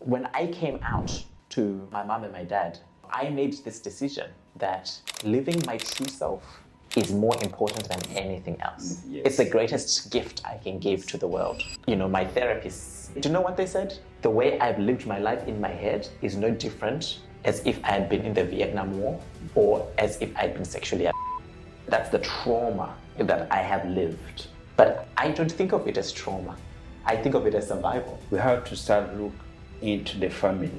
When I came out to my mom and my dad, I made this decision that living my true self is more important than anything else. Yes. It's the greatest gift I can give to the world. You know, my therapists, do you know what they said? The way I've lived my life in my head is no different as if I had been in the Vietnam War or as if I'd been sexually abused. That's the trauma that I have lived. But I don't think of it as trauma. I think of it as survival. We have to start look into the family.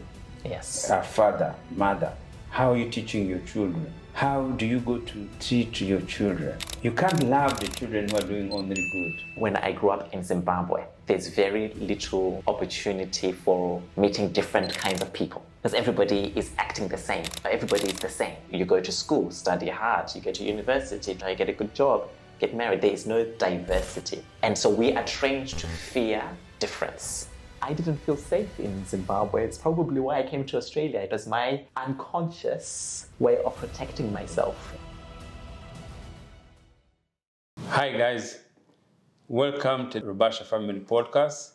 Yes. Our father, mother. How are you teaching your children? How do you go to teach your children? You can't love the children who are doing only good. When I grew up in Zimbabwe, there's very little opportunity for meeting different kinds of people because everybody is acting the same. Everybody is the same. You go to school, study hard, you go to university, try to get a good job, get married. There is no diversity. And so we are trained to fear difference. I didn't feel safe in Zimbabwe. It's probably why I came to Australia. It was my unconscious way of protecting myself. Hi guys, welcome to Rubasha Family Podcast.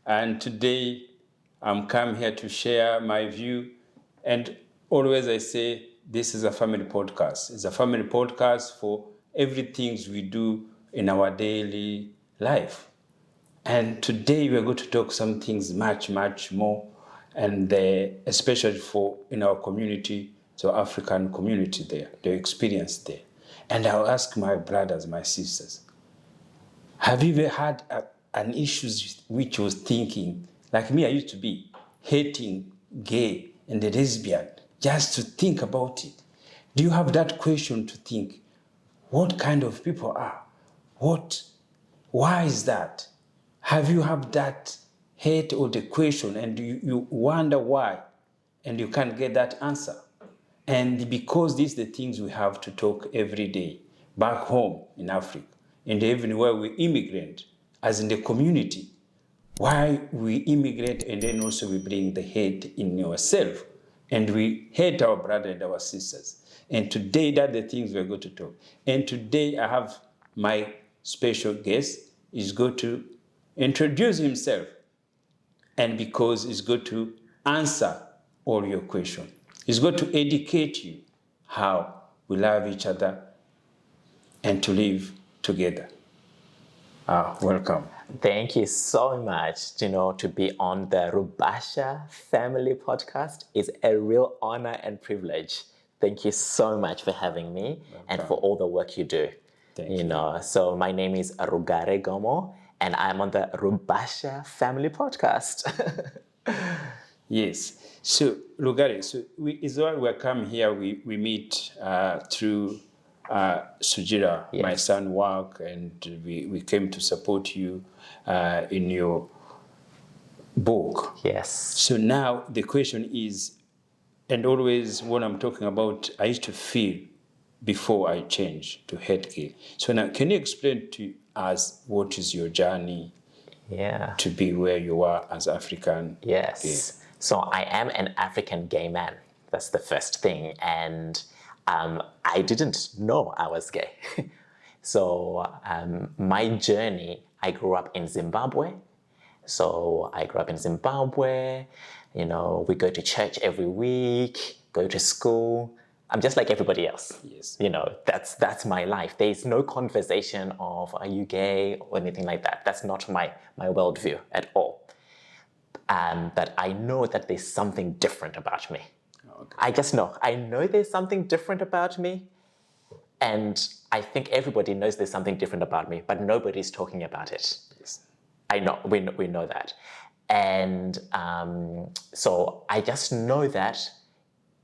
And today I'm come here to share my view. And always I say this is a family podcast. It's a family podcast for everything we do in our daily life. And today we are going to talk some things much more, and especially for in our community, so African community there, the experience there. And I'll ask my brothers, my sisters, have you ever had an issue which was thinking, like me, I used to be hating gay and the lesbian, just to think about it? Do you have that question to think, what kind of people are? Why is that? Have you had that hate or the question and you wonder why and you can't get that answer? And because these are the things we have to talk every day back home in Africa and even where we immigrate as in the community, why we immigrate and then also we bring the hate in yourself and we hate our brother and our sisters. And today that's the things we're going to talk. And today I have my special guest is going to introduce himself, and because he's going to answer all your questions. He's going to educate you how we love each other and to live together. Welcome. Thank you so much. You know, to be on the Rubasha Family Podcast is a real honor and privilege. Thank you so much for having me and for all the work you do. Thank you. So my name is Rugare Gomo, and I'm on the Rubasha Family Podcast. Yes. So, Rugare, Israel, we come here, we meet through Sujira, Yes. my son work, and we came to support you in your book. Yes. So now the question is, and always when I'm talking about, I used to feel before I changed to hate gay. So now, can you explain to us what is your journey to be where you are as African? Yes. Gay? So I am an African gay man. That's the first thing. And I didn't know I was gay. So my journey, I grew up in Zimbabwe. So I grew up in Zimbabwe. You know, we go to church every week, go to school. I'm just like everybody else. Yes. You know, that's my life. There's no conversation of, are you gay or anything like that. That's not my worldview at all. But I know that there's something different about me. Okay. I just know. I know there's something different about me. And I think everybody knows there's something different about me, but nobody's talking about it. Yes. I know, we know that. And so I just know that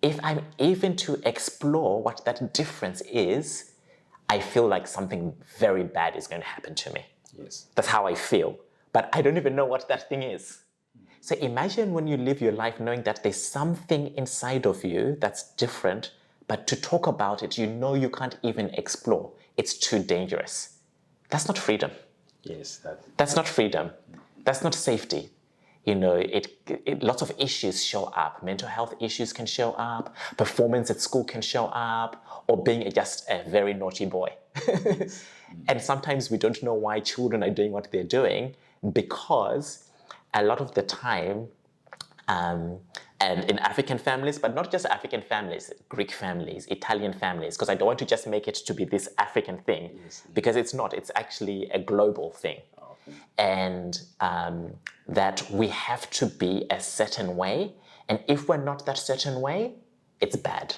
if I'm even to explore what that difference is, I feel like something very bad is going to happen to me. Yes. That's how I feel. But I don't even know what that thing is. So imagine when you live your life knowing that there's something inside of you that's different, but to talk about it, you know you can't even explore. It's too dangerous. That's not freedom. Yes. That's not freedom. That's not safety. You know, lots of issues show up. Mental health issues can show up. Performance at school can show up. Or being just a very naughty boy. And sometimes we don't know why children are doing what they're doing because a lot of the time And in African families, but not just African families, Greek families, Italian families, because I don't want to just make it to be this African thing, because it's not. It's actually a global thing. And that we have to be a certain way. And if we're not that certain way, it's bad.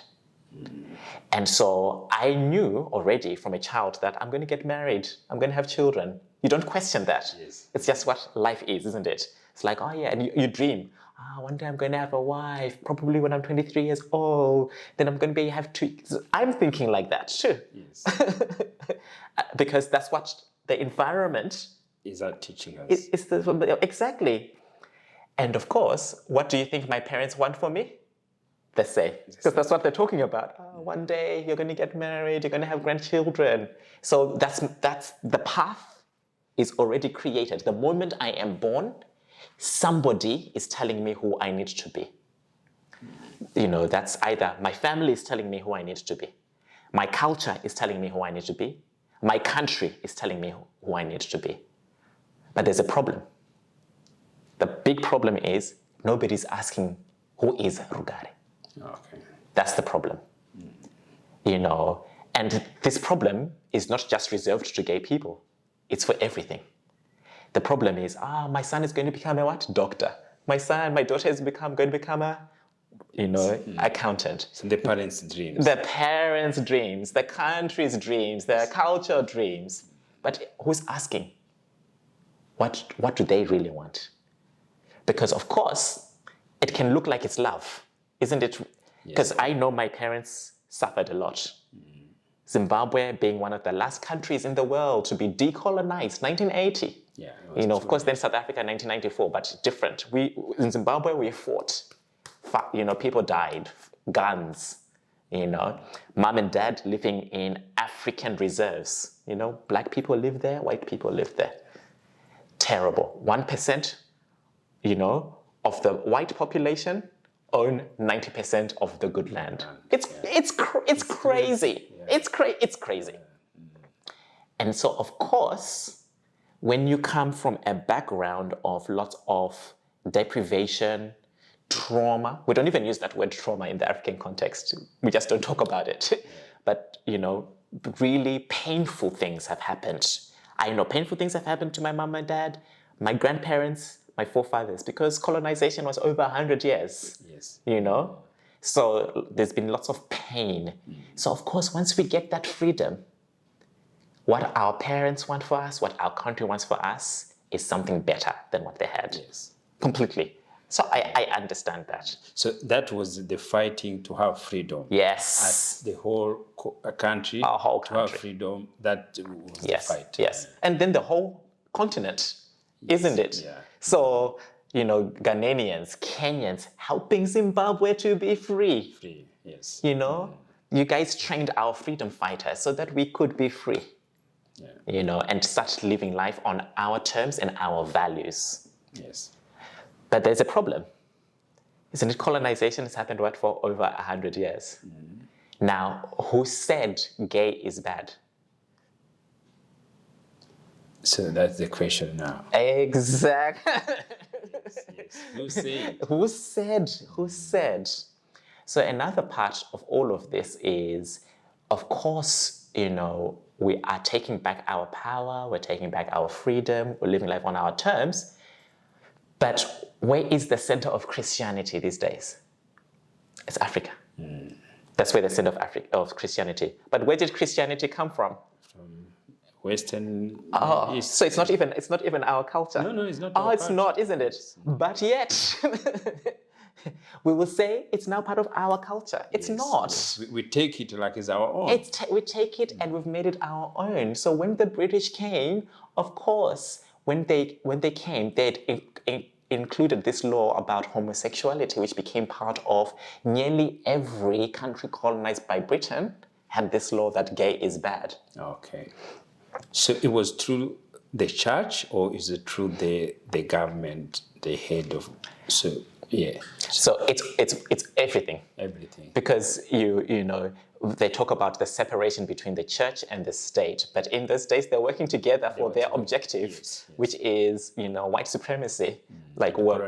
And so I knew already from a child that I'm going to get married. I'm going to have children. You don't question that. It's just what life is, isn't it? It's like, oh yeah, and you dream. One day I'm going to have a wife, probably when I'm 23 years old. Then I'm going to have two. I'm thinking like that too. Because that's what the environment is that teaching us. Exactly. And of course, what do you think my parents want for me? They say, because that's what they're talking about. One day you're going to get married, you're going to have grandchildren. So that's the path is already created. The moment I am born, somebody is telling me who I need to be. That's either my family is telling me who I need to be, my culture is telling me who I need to be, my country is telling me who I need to be. But there's a problem. The big problem is nobody's asking who is Rugare. That's the problem. And this problem is not just reserved to gay people. It's for everything. The problem is, my son is going to become a what? Doctor. My daughter is going to become a, accountant. So the parents' dreams. The parents' dreams, the country's dreams, the cultural dreams. But who's asking? What do they really want? Because of course, it can look like it's love, isn't it? Because I know my parents suffered a lot. Zimbabwe being one of the last countries in the world to be decolonized, 1980. Of course, then South Africa, 1994, but different. In Zimbabwe, we fought. People died, guns, mom and dad living in African reserves. Black people live there, white people live there. Terrible. 1%, of the white population own 90% of the good land. It's crazy. It's crazy. And so, of course, when you come from a background of lots of deprivation, trauma, we don't even use that word trauma in the African context. We just don't talk about it. But, really painful things have happened. I know painful things have happened to my mom and dad, my grandparents, my forefathers, because colonization was over 100 years. So there's been lots of pain. So of course, once we get that freedom, what our parents want for us, what our country wants for us, is something better than what they had. Completely. So I understand that. So that was the fighting to have freedom. Yes. At the whole country. Our whole country. To have freedom, that was the fight. Yes. And then the whole continent, isn't it? So, Ghanaians, Kenyans, helping Zimbabwe to be free. You guys trained our freedom fighters so that we could be free. And start living life on our terms and our values. But there's a problem. Isn't it? Colonization has happened, for over 100 years. Now, who said gay is bad? So that's the question now. Exactly. Who said? Who said? So another part of all of this is, of course, we are taking back our power, we're taking back our freedom, we're living life on our terms. But where is the center of Christianity these days? It's Africa. That's where the center of Christianity. But where did Christianity come from? Western. East. So it's not even our culture. No, it's not. It's not, isn't it? But yet, we will say it's now part of our culture. It's not. Yes. We take it like it's our own. We take it and we've made it our own. So when the British came, of course, when they came, they'd included this law about homosexuality, which became part of nearly every country colonized by Britain, had this law that gay is bad. Okay. So it was through the church, or is it through the government, the head of... So Yeah. So it's everything. Everything. Because you know, they talk about the separation between the church and the state, but in those days they're working together for their objective, Yes. which is, you know, white supremacy, like what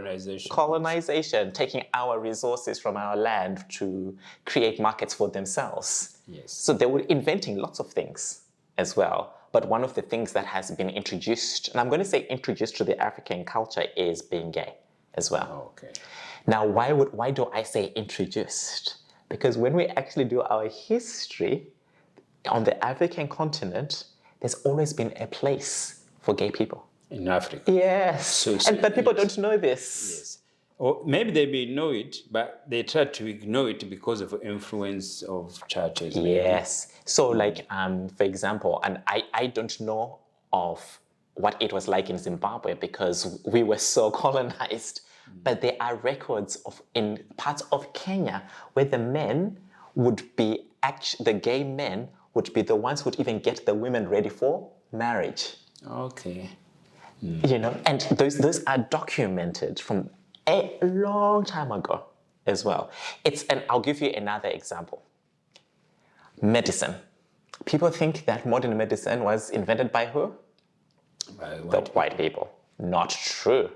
colonization, taking our resources from our land to create markets for themselves. Yes. So they were inventing lots of things as well. But one of the things that has been introduced, and I'm going to say introduced to the African culture, is being gay as well. Okay. Now, why do I say introduced? Because when we actually do our history on the African continent, there's always been a place for gay people. In Africa. Yes. But people don't know this. Yes. Or maybe they may know it, but they try to ignore it because of influence of churches. Maybe. Yes. So like, for example, and I don't know of what it was like in Zimbabwe because we were so colonized, but there are records of in parts of Kenya where the men would be, the gay men would be the ones who would even get the women ready for marriage. Okay. You know, and those are documented from a long time ago as well. And I'll give you another example. Medicine. People think that modern medicine was invented by who? By White people. Not true.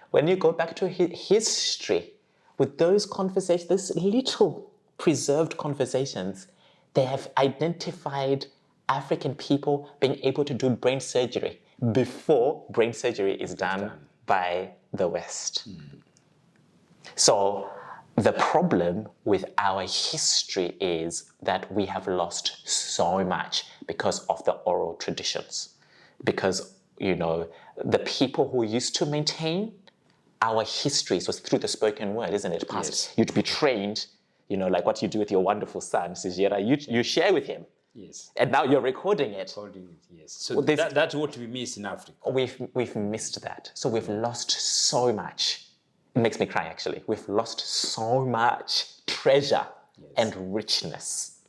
When you go back to history, with those conversations, those little preserved conversations, they have identified African people being able to do brain surgery before brain surgery is done by the West. So the problem with our history is that we have lost so much because of the oral traditions. Because, you know, the people who used to maintain our histories was through the spoken word, isn't it, Pastor? Yes. You'd be trained, you know, like what you do with your wonderful son, Ndzieye, you share with him. Yes. And now you're recording it. Yes. So that's what we miss in Africa. We've missed that. So we've lost so much. It makes me cry, actually. We've lost so much treasure and richness.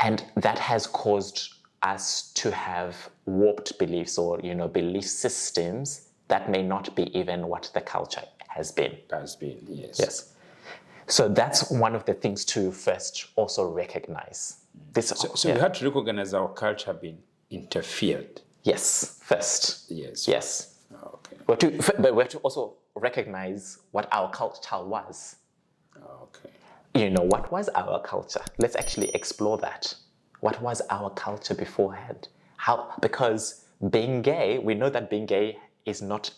And that has caused us to have warped beliefs or, you know, belief systems that may not be even what the culture has been. Yes. Yes. So that's one of the things to first also recognize. So we have to recognize our culture being interfered. Yes, first. Yes. Yes. Okay. But we have to also recognize what our culture was. Okay. You know, what was our culture? Let's actually explore that. What was our culture beforehand? Because being gay, we know that being gay is not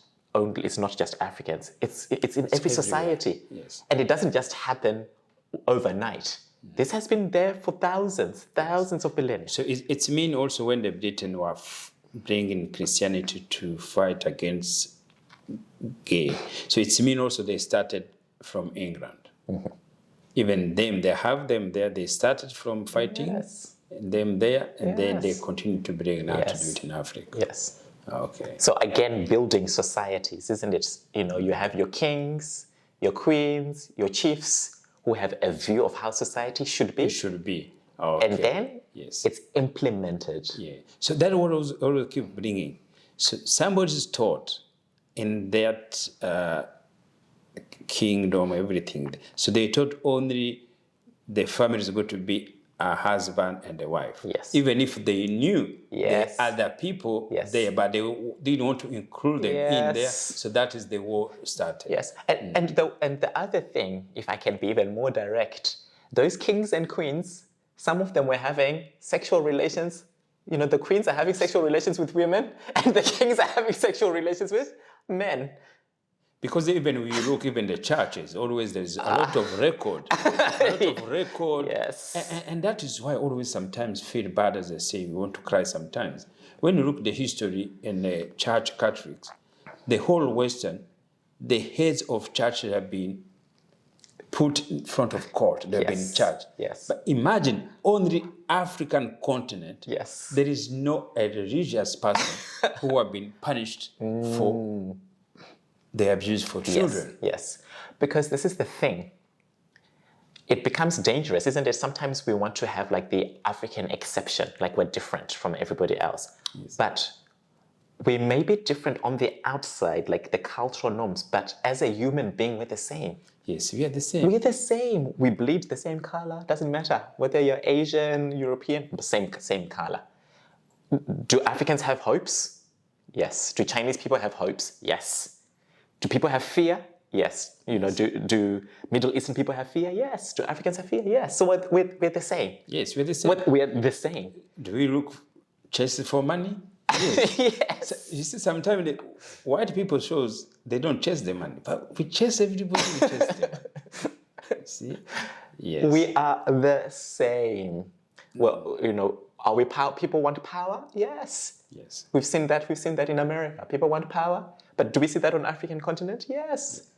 just Africans. It's in every society. Yes. And it doesn't just happen overnight. This has been there for thousands of millennia. So it's mean also when the Britain were bringing Christianity to fight against gay. So it's mean also they started from England. Mm-hmm. Even them, they have them there. They started from fighting them there, and then they continue to bring now to do it in Africa. Yes. Okay. So again, building societies, isn't it? You know, you have your kings, your queens, your chiefs who have a view of how society should be. It should be. Okay. And then it's implemented. Yeah. So that what always keep bringing. So somebody's taught in that kingdom, everything. So they taught only the family is going to be a husband and a wife. Yes. Even if they knew the other people there, but they didn't want to include them in there. So that is the war started. Yes. And the other thing, if I can be even more direct, those kings and queens, some of them were having sexual relations. You know, the queens are having sexual relations with women, and the kings are having sexual relations with men. Because even when you look, even the churches, always there's a lot of record. Yes. And that is why I always sometimes feel bad, as I say, we want to cry sometimes. When you look at the history in the church Catholics, the whole Western, the heads of churches have been put in front of court. They've been charged. Yes. But imagine on the African continent, there is no a religious person who have been punished for the abuse for children. Yes. Because this is the thing. It becomes dangerous, isn't it? Sometimes we want to have like the African exception, like we're different from everybody else. Yes. But We may be different on the outside, like the cultural norms, but as a human being, we're the same. Yes, we are the same. We're the same. We bleed the same color. Doesn't matter whether you're Asian, European, the same color. Do Africans have hopes? Yes. Do Chinese people have hopes? Yes. Do people have fear? Yes. You know, do Middle Eastern people have fear? Yes. Do Africans have fear? Yes. So we're the same. Yes, we're the same. We're the same. Do we look chase for money? Yes. Yes. So, you see, sometimes the white people shows they don't chase the money, but we chase everybody. We chase them. See? Yes. We are the same. Well, you know, are we people want power? Yes. Yes. We've seen that in America. People want power. But do we see that on the African continent? Yes.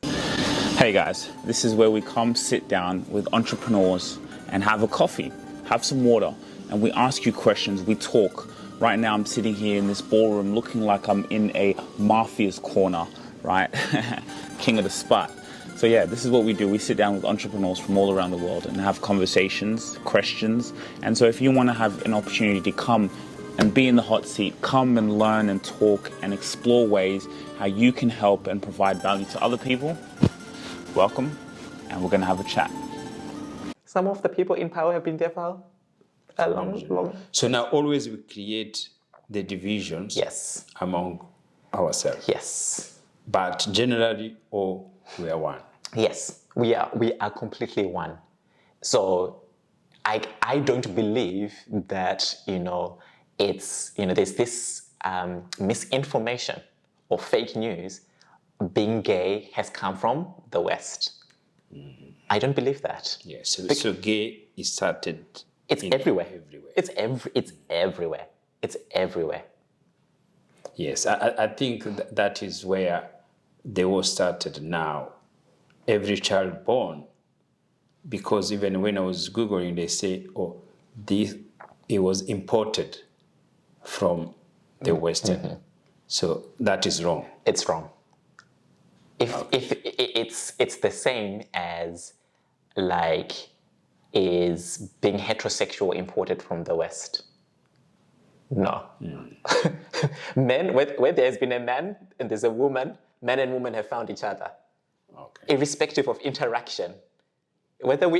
Hey guys, this is where we come sit down with entrepreneurs and have a coffee, have some water, and we ask you questions, we talk. Right now I'm sitting here in this ballroom looking like I'm in a mafia's corner, right? King of the spot. So yeah, this is what we do. We sit down with entrepreneurs from all around the world and have conversations, questions. And so if you want to have an opportunity to come and be in the hot seat, come and learn and talk and explore ways how you can help and provide value to other people, welcome, and we're going to have a chat. Some of the people in power have been there for a long. So now always we create the divisions Yes. among ourselves. Yes. But generally, all we are one. Yes. We are completely one. So I don't believe that, it's, there's this misinformation or fake news. Being gay has come from the West. I don't believe that. Yes. So gay is started. It's everywhere. Everywhere. It's everywhere. It's everywhere. Yes, I think that is where the war started now. Every child born, because even when I was Googling, they say, it was imported from the Western. Mm-hmm. So that is wrong. It's wrong. If it's the same as is being heterosexual imported from the West. No. Men, where there's been a man and there's a woman, men and women have found each other. Okay. Irrespective of interaction. Whether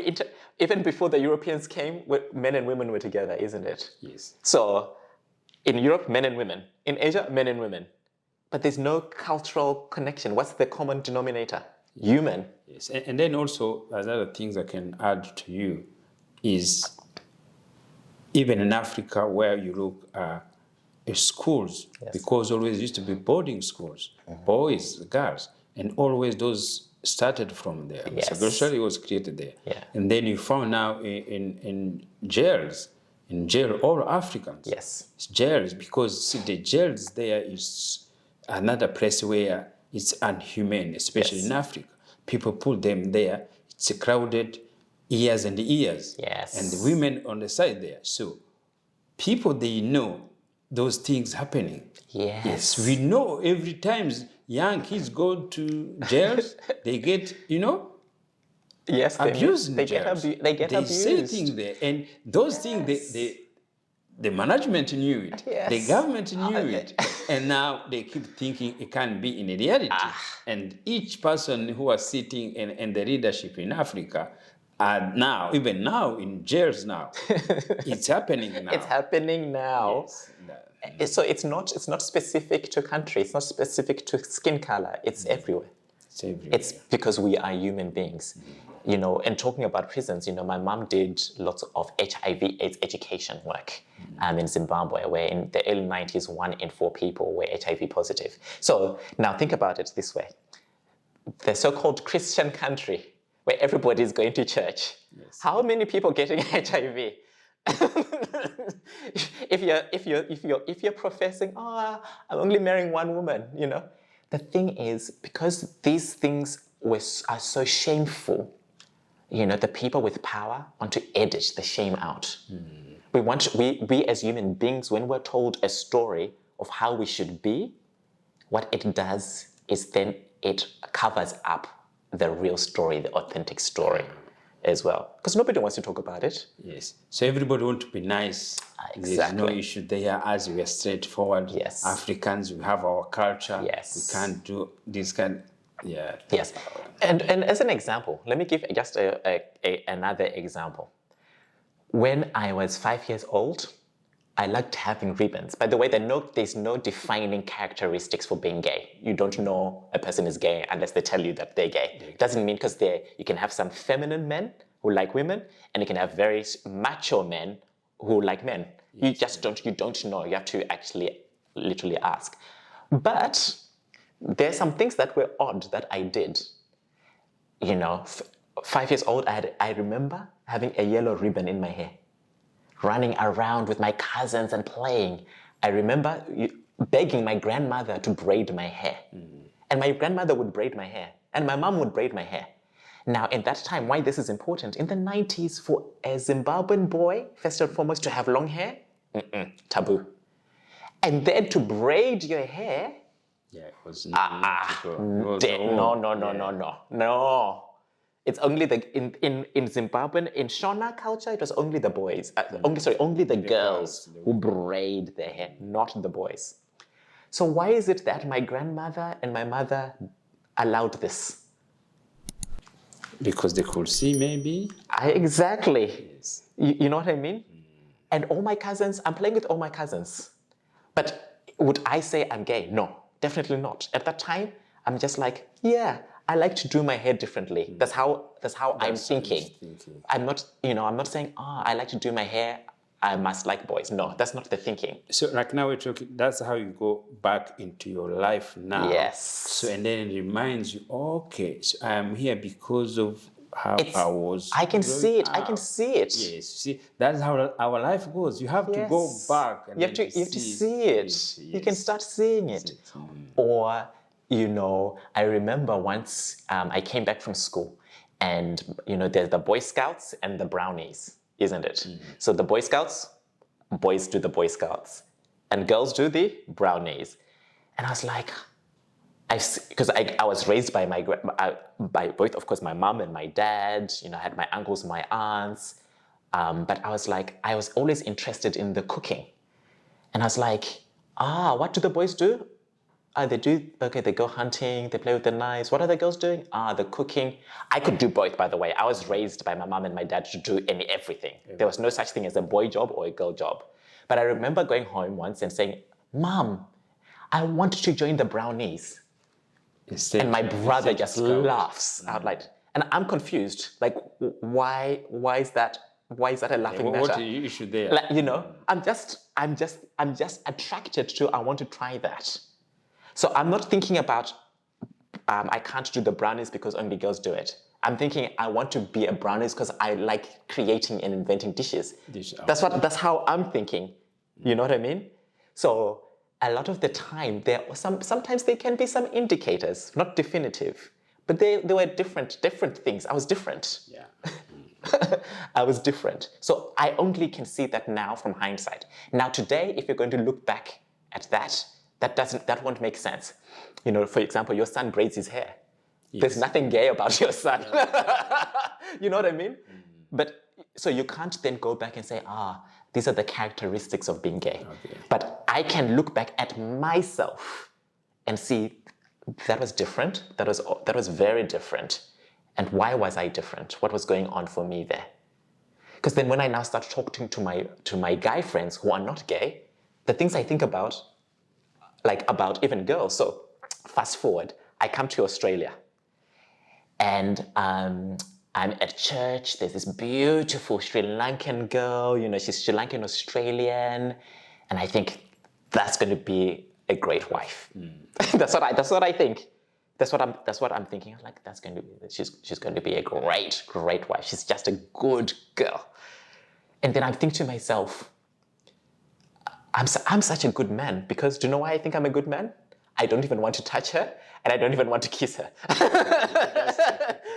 even before the Europeans came, men and women were together, isn't it? Yes. So, in Europe, men and women. In Asia, men and women. But there's no cultural connection. What's the common denominator? Human. Yes, and then also, another things I can add to you is even in Africa where you look at schools, yes. Because always used to be boarding schools, mm-hmm. Boys, girls, and always those started from there. Yes. Segregation was created there. Yeah. And then you found now in jails, all Africans. Yes. It's jails, because see, the jails there is another place where it's inhumane, especially yes. in Africa. People put them there. It's crowded years and years. Yes. And the women on the side there. So people, they know those things happening. Yes. Yes. We know every time young kids go to jails, they get, yes, abused. They get abused. They say things there. And those things, the management knew it. Yes. The government knew it. And now they keep thinking it can be in reality. And each person who was sitting in the leadership in Africa are now, even now, in jails now. It's happening now. It's happening now. Yes. So it's not specific to country. It's not specific to skin color. It's everywhere. It's everywhere. It's because we are human beings. And talking about prisons, my mom did lots of HIV/AIDS education work in Zimbabwe, where in the early 90s, 1 in 4 people were HIV positive. So now think about it this way. The so-called Christian country, where everybody is going to church. Yes. How many people getting HIV? if you're professing, I'm only marrying one woman, The thing is, because these things are so shameful, the people with power want to edit the shame out. We as human beings, when we're told a story of how we should be, what it does is then it covers up the real story, the authentic story. as well, because nobody wants to talk about it. Yes. So everybody want to be nice. There's no Exactly. issue there as we are straightforward. Yes. Africans, we have our culture. Yes. We can't do this kind. Yeah. Yes. And as an example, let me give just another example. When I was 5 years old, I liked having ribbons. By the way, there's no defining characteristics for being gay. You don't know a person is gay unless they tell you that they're gay. It doesn't mean because you can have some feminine men who like women, and you can have very macho men who like men. You just don't know. You have to actually literally ask. But there's some things that were odd that I did. 5 years old, I remember having a yellow ribbon in my hair, running around with my cousins and playing. I remember begging my grandmother to braid my hair. And my grandmother would braid my hair, and my mom would braid my hair. Now, in that time, why this is important, in the 90s, for a Zimbabwean boy, first and foremost, to have long hair, taboo. And then to braid your hair, Yeah, it was no. It's only in Zimbabwean, in Shona culture, it was only the boys, only the girls who braid their hair, not the boys. So why is it that my grandmother and my mother allowed this? Because they could see, maybe. Exactly. Yes. You know what I mean? And all my cousins, I'm playing with all my cousins. But would I say I'm gay? No, definitely not. At that time, I'm just like, yeah, I like to do my hair differently. That's how I'm thinking. I'm not saying, I like to do my hair, I must like boys. No, that's not the thinking. So like now we're talking, that's how you go back into your life now. Yes. So and then it reminds you, okay, so I'm here because of how I was. I can see it. I up. can see it. Yes, see, that's how our life goes. You have to go back. And you have to see it. Yes. You can start seeing it. Or, I remember once I came back from school, and there's the Boy Scouts and the Brownies, isn't it? So the Boy Scouts, boys do the Boy Scouts, and girls do the Brownies. And I was like, because I was raised by by both, of course, my mom and my dad. I had my uncles and my aunts. But I was like, I was always interested in the cooking. And I was like, what do the boys do? They go hunting, they play with the knives. What are the girls doing? The cooking. I could do both, by the way. I was raised by my mom and my dad to do everything. There was no such thing as a boy job or a girl job. But I remember going home once and saying, Mom, I want to join the Brownies. And my brother just laughs out loud. And I'm confused. Like, why is that? Why is that a laughing matter? What's the issue there? I'm just attracted to, I want to try that. So I'm not thinking about, I can't do the Brownies because only girls do it. I'm thinking I want to be a Brownies because I like creating and inventing dishes. That's how I'm thinking. You know what I mean? So a lot of the time, sometimes there can be some indicators, not definitive, but they were different things. I was different. Yeah. I was different. So I only can see that now from hindsight. Now today, if you're going to look back at that won't make sense. For example, your son braids his hair. Yes. There's nothing gay about your son. You know what I mean? But so you can't then go back and say, these are the characteristics of being gay. Okay. But I can look back at myself and see that was different. That was very different. And why was I different? What was going on for me there? Because then when I now start talking to my guy friends who are not gay, the things I think about, like about even girls. So fast forward, I come to Australia, and I'm at church. There's this beautiful Sri Lankan girl. She's Sri Lankan Australian, and I think that's going to be a great wife. That's what I think. That's what I'm thinking. I'm like, she's going to be a great wife. She's just a good girl. And then I think to myself, I'm such a good man, because do you know why I think I'm a good man? I don't even want to touch her, and I don't even want to kiss her.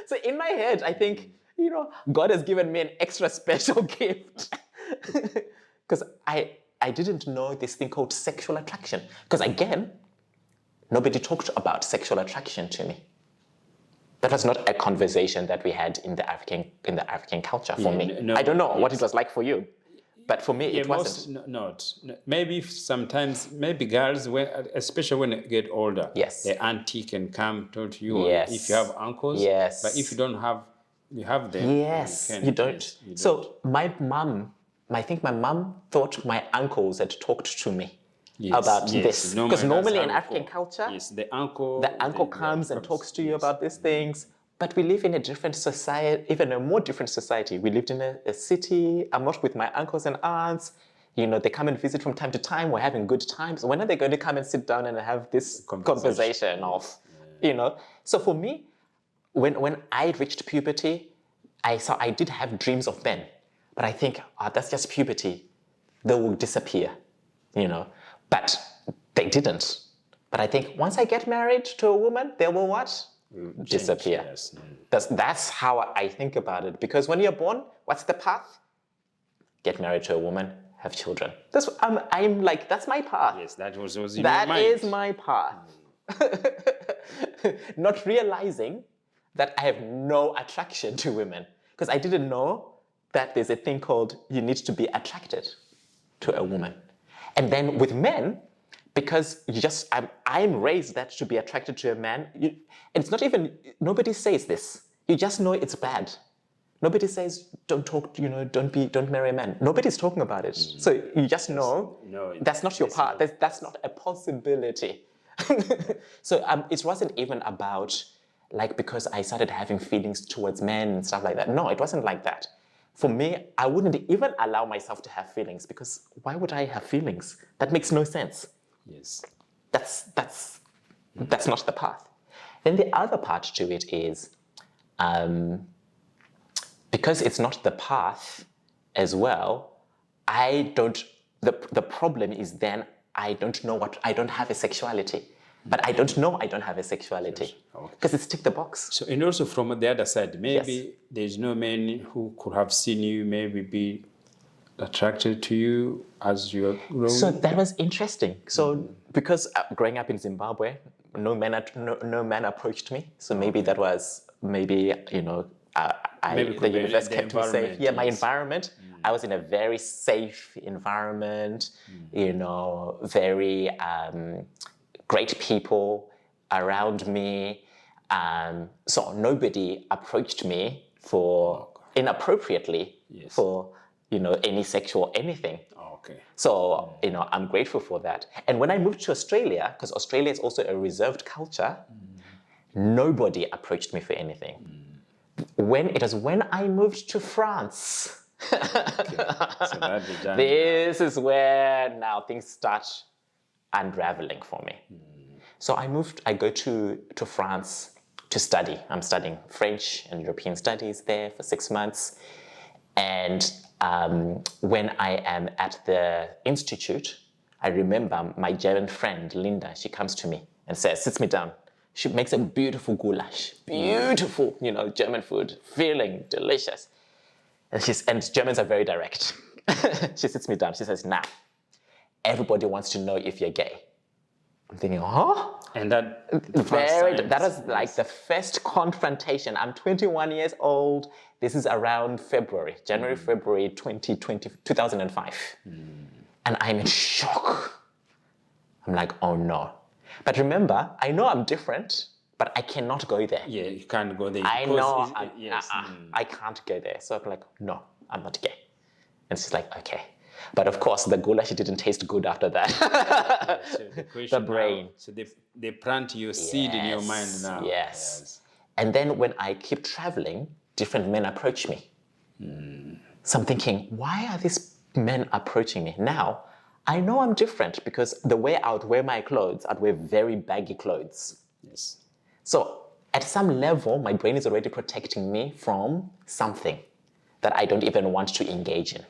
So in my head, I think, God has given me an extra special gift. Because I didn't know this thing called sexual attraction. Because again, nobody talked about sexual attraction to me. That was not a conversation that we had in the African culture for me. no, I don't know what yes. it was like for you, but for me it wasn't. Maybe sometimes, maybe girls, especially when they get older, Yes. the auntie can come talk to you, or Yes. if you have uncles. Yes. But if you don't have, you have them. Yes, you don't. Yes, you don't. So my mom, I think my mom thought my uncles had talked to me about this. Because normally in African culture, yes, the uncle comes and talks to you about these things. But we live in a different society, even a more different society. We lived in a city. I'm not with my uncles and aunts. You know, they come and visit from time to time. We're having good times. When are they going to come and sit down and have this conversation of, you know? So for me, when I reached puberty, I did have dreams of men. But I think, that's just puberty. They will disappear, you know? But they didn't. But I think once I get married to a woman, they will what? Disappear. Yes. That's how I think about it. Because when you're born, what's the path? Get married to a woman, have children. I'm like, that's my path. Yes, that was in your That mind. is my path. Not realizing that I have no attraction to women. Because I didn't know that there's a thing called you need to be attracted to a woman. And then with men, because I'm raised that to be attracted to a man, and it's not even, nobody says this. You just know it's bad. Nobody says, don't talk, don't marry a man. Nobody's talking about it. So you just know that's not your part. That's not a possibility. So it wasn't even about, like, because I started having feelings towards men and stuff like that. No, it wasn't like that. For me, I wouldn't even allow myself to have feelings, because why would I have feelings? That makes no sense. Yes. That's not the path. Then the other part to it is, because it's not the path as well, the problem is then I don't have a sexuality. But I don't know I don't have a sexuality. Because it's tick the box. So, and also from the other side, maybe there's no man who could have seen you, maybe be attracted to you as you're growing. So that was interesting. So because growing up in Zimbabwe, no man approached me. So maybe that was the universe kept me safe. Yeah, my environment. I was in a very safe environment. Very great people around me. So nobody approached me inappropriately for any sexual anything. Okay. So, I'm grateful for that. And when I moved to Australia, because Australia is also a reserved culture, nobody approached me for anything. When I moved to France, So that began. this is where now things start unraveling for me. So I go to France to study. I'm studying French and European studies there for 6 months. And when I am at the institute, I remember my German friend, Linda, she comes to me and sits me down. She makes a beautiful goulash. Beautiful, German food, feeling delicious. And Germans are very direct. She sits me down. She says, "Now, everybody wants to know if you're gay." I'm thinking, huh? And that was like the first confrontation. I'm 21 years old. This is around January, February 2005. And I'm in shock. I'm like, oh no. But remember, I know I'm different, but I cannot go there. Yeah, you can't go there. I know, I can't go there. So I'm like, no, I'm not gay. And she's like, okay. But of course, the goulash didn't taste good after that. So the brain. Now, so they plant your seed in your mind now. Yes. And then when I keep traveling, different men approach me. So I'm thinking, why are these men approaching me? Now, I know I'm different because the way I would wear my clothes, I'd wear very baggy clothes. Yes. So at some level, my brain is already protecting me from something that I don't even want to engage in.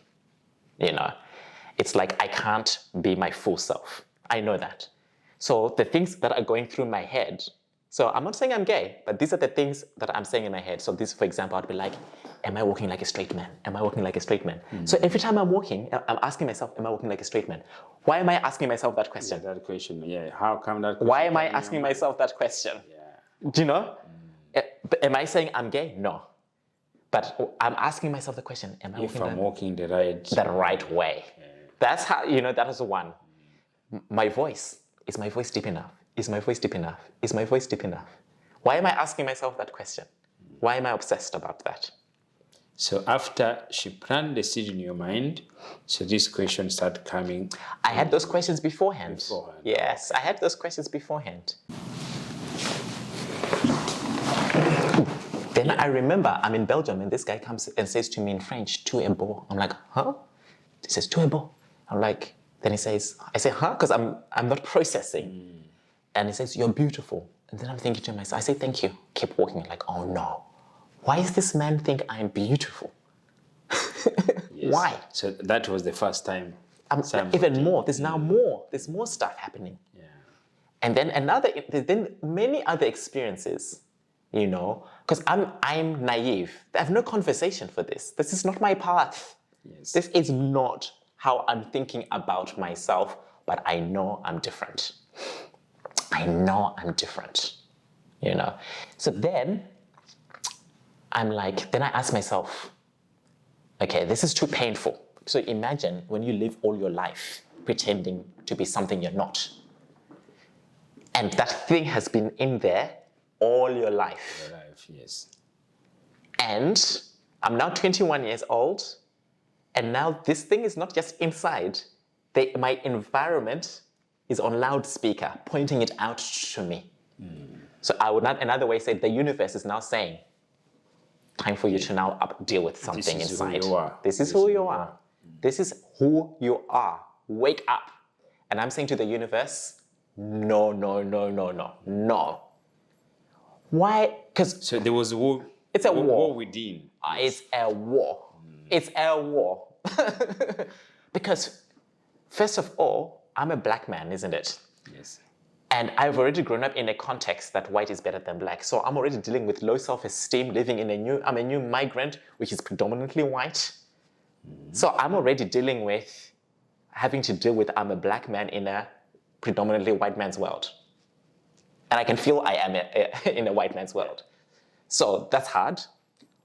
It's like I can't be my full self. I know that. So the things that are going through my head, so I'm not saying I'm gay, but these are the things that I'm saying in my head. So this, for example, I'd be like, am I walking like a straight man? Am I walking like a straight man? So every time I'm walking, I'm asking myself, am I walking like a straight man? Why am I asking myself that question? Yeah, that question, yeah. How come that question? Why am I asking myself that question? Yeah. Do you know? Am I saying I'm gay? No. But I'm asking myself the question, am I If walking I'm walking the right... the right way? That's how, that is one. My voice, is my voice deep enough? Is my voice deep enough? Is my voice deep enough? Why am I asking myself that question? Why am I obsessed about that? So after she planted the seed in your mind, so these questions start coming. I had those questions beforehand. Yes, Okay. I had those questions beforehand. Then I remember I'm in Belgium and this guy comes and says to me in French, tu es beau. I'm like, huh? He says, tu es beau. I'm like, then he says, I say, huh? Because I'm not processing. And he says, you're beautiful. And then I'm thinking to myself, I say, thank you. Keep walking. Like, oh no. Why does this man think I'm beautiful? Yes. Why? So that was the first time. Even more. There's now more. There's more stuff happening. Yeah. And then then many other experiences, because I'm naive. I have no conversation for this. This is not my path. Yes. This is not how I'm thinking about myself, but I know I'm different. I know I'm different, So then I'm like, then I ask myself, okay, this is too painful. So imagine when you live all your life pretending to be something you're not. And that thing has been in there all your life. Your life, yes. And I'm now 21 years old. And now this thing is not just inside. My environment is on loudspeaker, pointing it out to me. So I would not, another way say, the universe is now saying, time for you to now deal with something inside. This is who you are. This is who you are. Wake up. And I'm saying to the universe, no, no, no, no, no, no. Why? Because So there was a war. It's a war. War within. It's a war. It's a war. Because first of all, I'm a black man, isn't it? Yes. And I've already grown up in a context that white is better than black. So I'm already dealing with low self-esteem, living in I'm a new migrant, which is predominantly white. So I'm already dealing with having to deal with I'm a black man in a predominantly white man's world. And I can feel I am in a white man's world. So that's hard.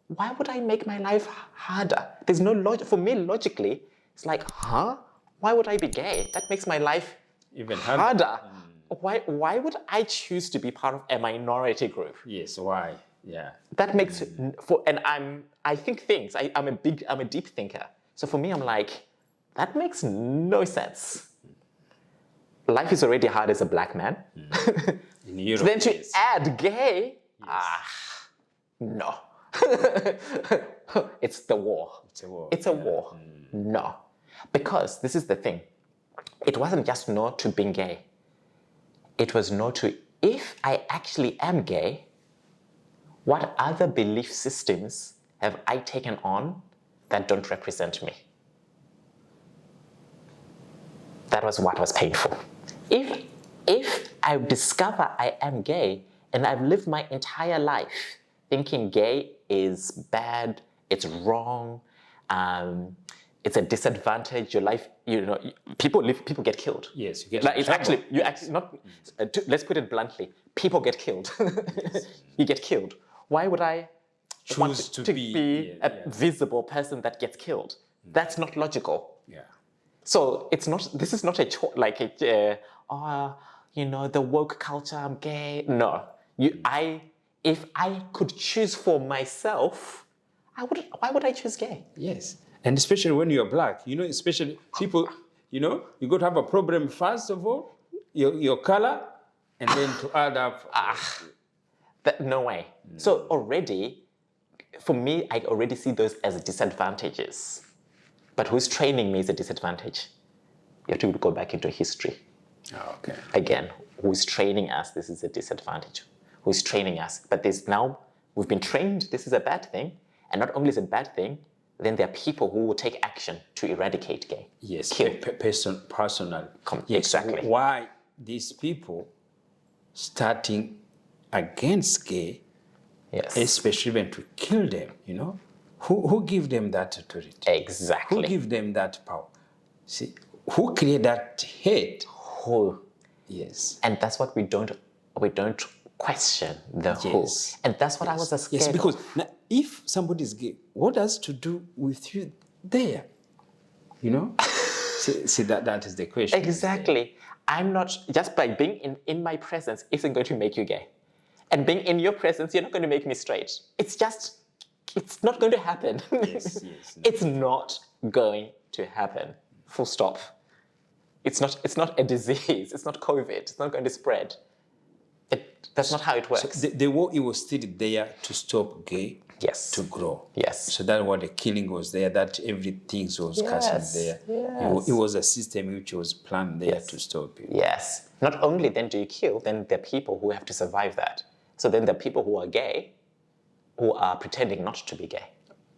Why would I make my life harder? There's no logic. For me, logically, it's like, huh? Why would I be gay? That makes my life Even harder. Why would I choose to be part of a minority group? Yes, why? Yeah. That makes I think things. I'm a deep thinker. So for me, I'm like, that makes no sense. Life is already hard as a black man. In Europe, Then to yes. add gay, no. It's the war. It's a war. It's a war. No. Because this is the thing. It wasn't just no to being gay. It was no to, if I actually am gay, what other belief systems have I taken on that don't represent me? That was what was painful. If I discover I am gay and I've lived my entire life thinking gay is bad, it's wrong, it's a disadvantage. Your life, people get killed. Yes, you get. Like it's trouble. actually not. Let's put it bluntly: people get killed. You get killed. Why would I want to be a visible person that gets killed? That's not logical. Yeah. So it's not. This is not a like the woke culture. I'm gay. No. If I could choose for myself, why would I choose gay? Yes. And especially when you're black, especially people, you got to have a problem first of all, your color, and then to add up. No way. So already, for me, I already see those as disadvantages. But who's training me is a disadvantage. You have to go back into history. Oh, okay. Again, who's training us? This is a disadvantage. Who's training us? But we've been trained, this is a bad thing. And not only is it a bad thing, then there are people who will take action to eradicate gay. Yes, kill. personal. Yes, exactly. Why these people starting against gay, yes, especially when to kill them, Who give them that authority? Exactly. Who give them that power? See, who create that hate? Who? Yes. And that's what we don't question the who. Yes. And that's what I was scared Yes, because of. now, if somebody is gay, what has to do with you there? You know? see that is the question. Exactly. I'm not, just by being in my presence isn't going to make you gay. And being in your presence, you're not going to make me straight. It's not going to happen. Yes, no. It's not going to happen. Full stop. It's not a disease. It's not COVID. It's not going to spread. That's not how it works. So the war, it was still there to stop gay Yes. to grow. Yes. So that's what the killing was there, that everything was cast there. Yes. It was a system which was planned there Yes. to stop people. Yes. Not only then do you kill, then there are people who have to survive that. So then there are people who are gay who are pretending not to be gay.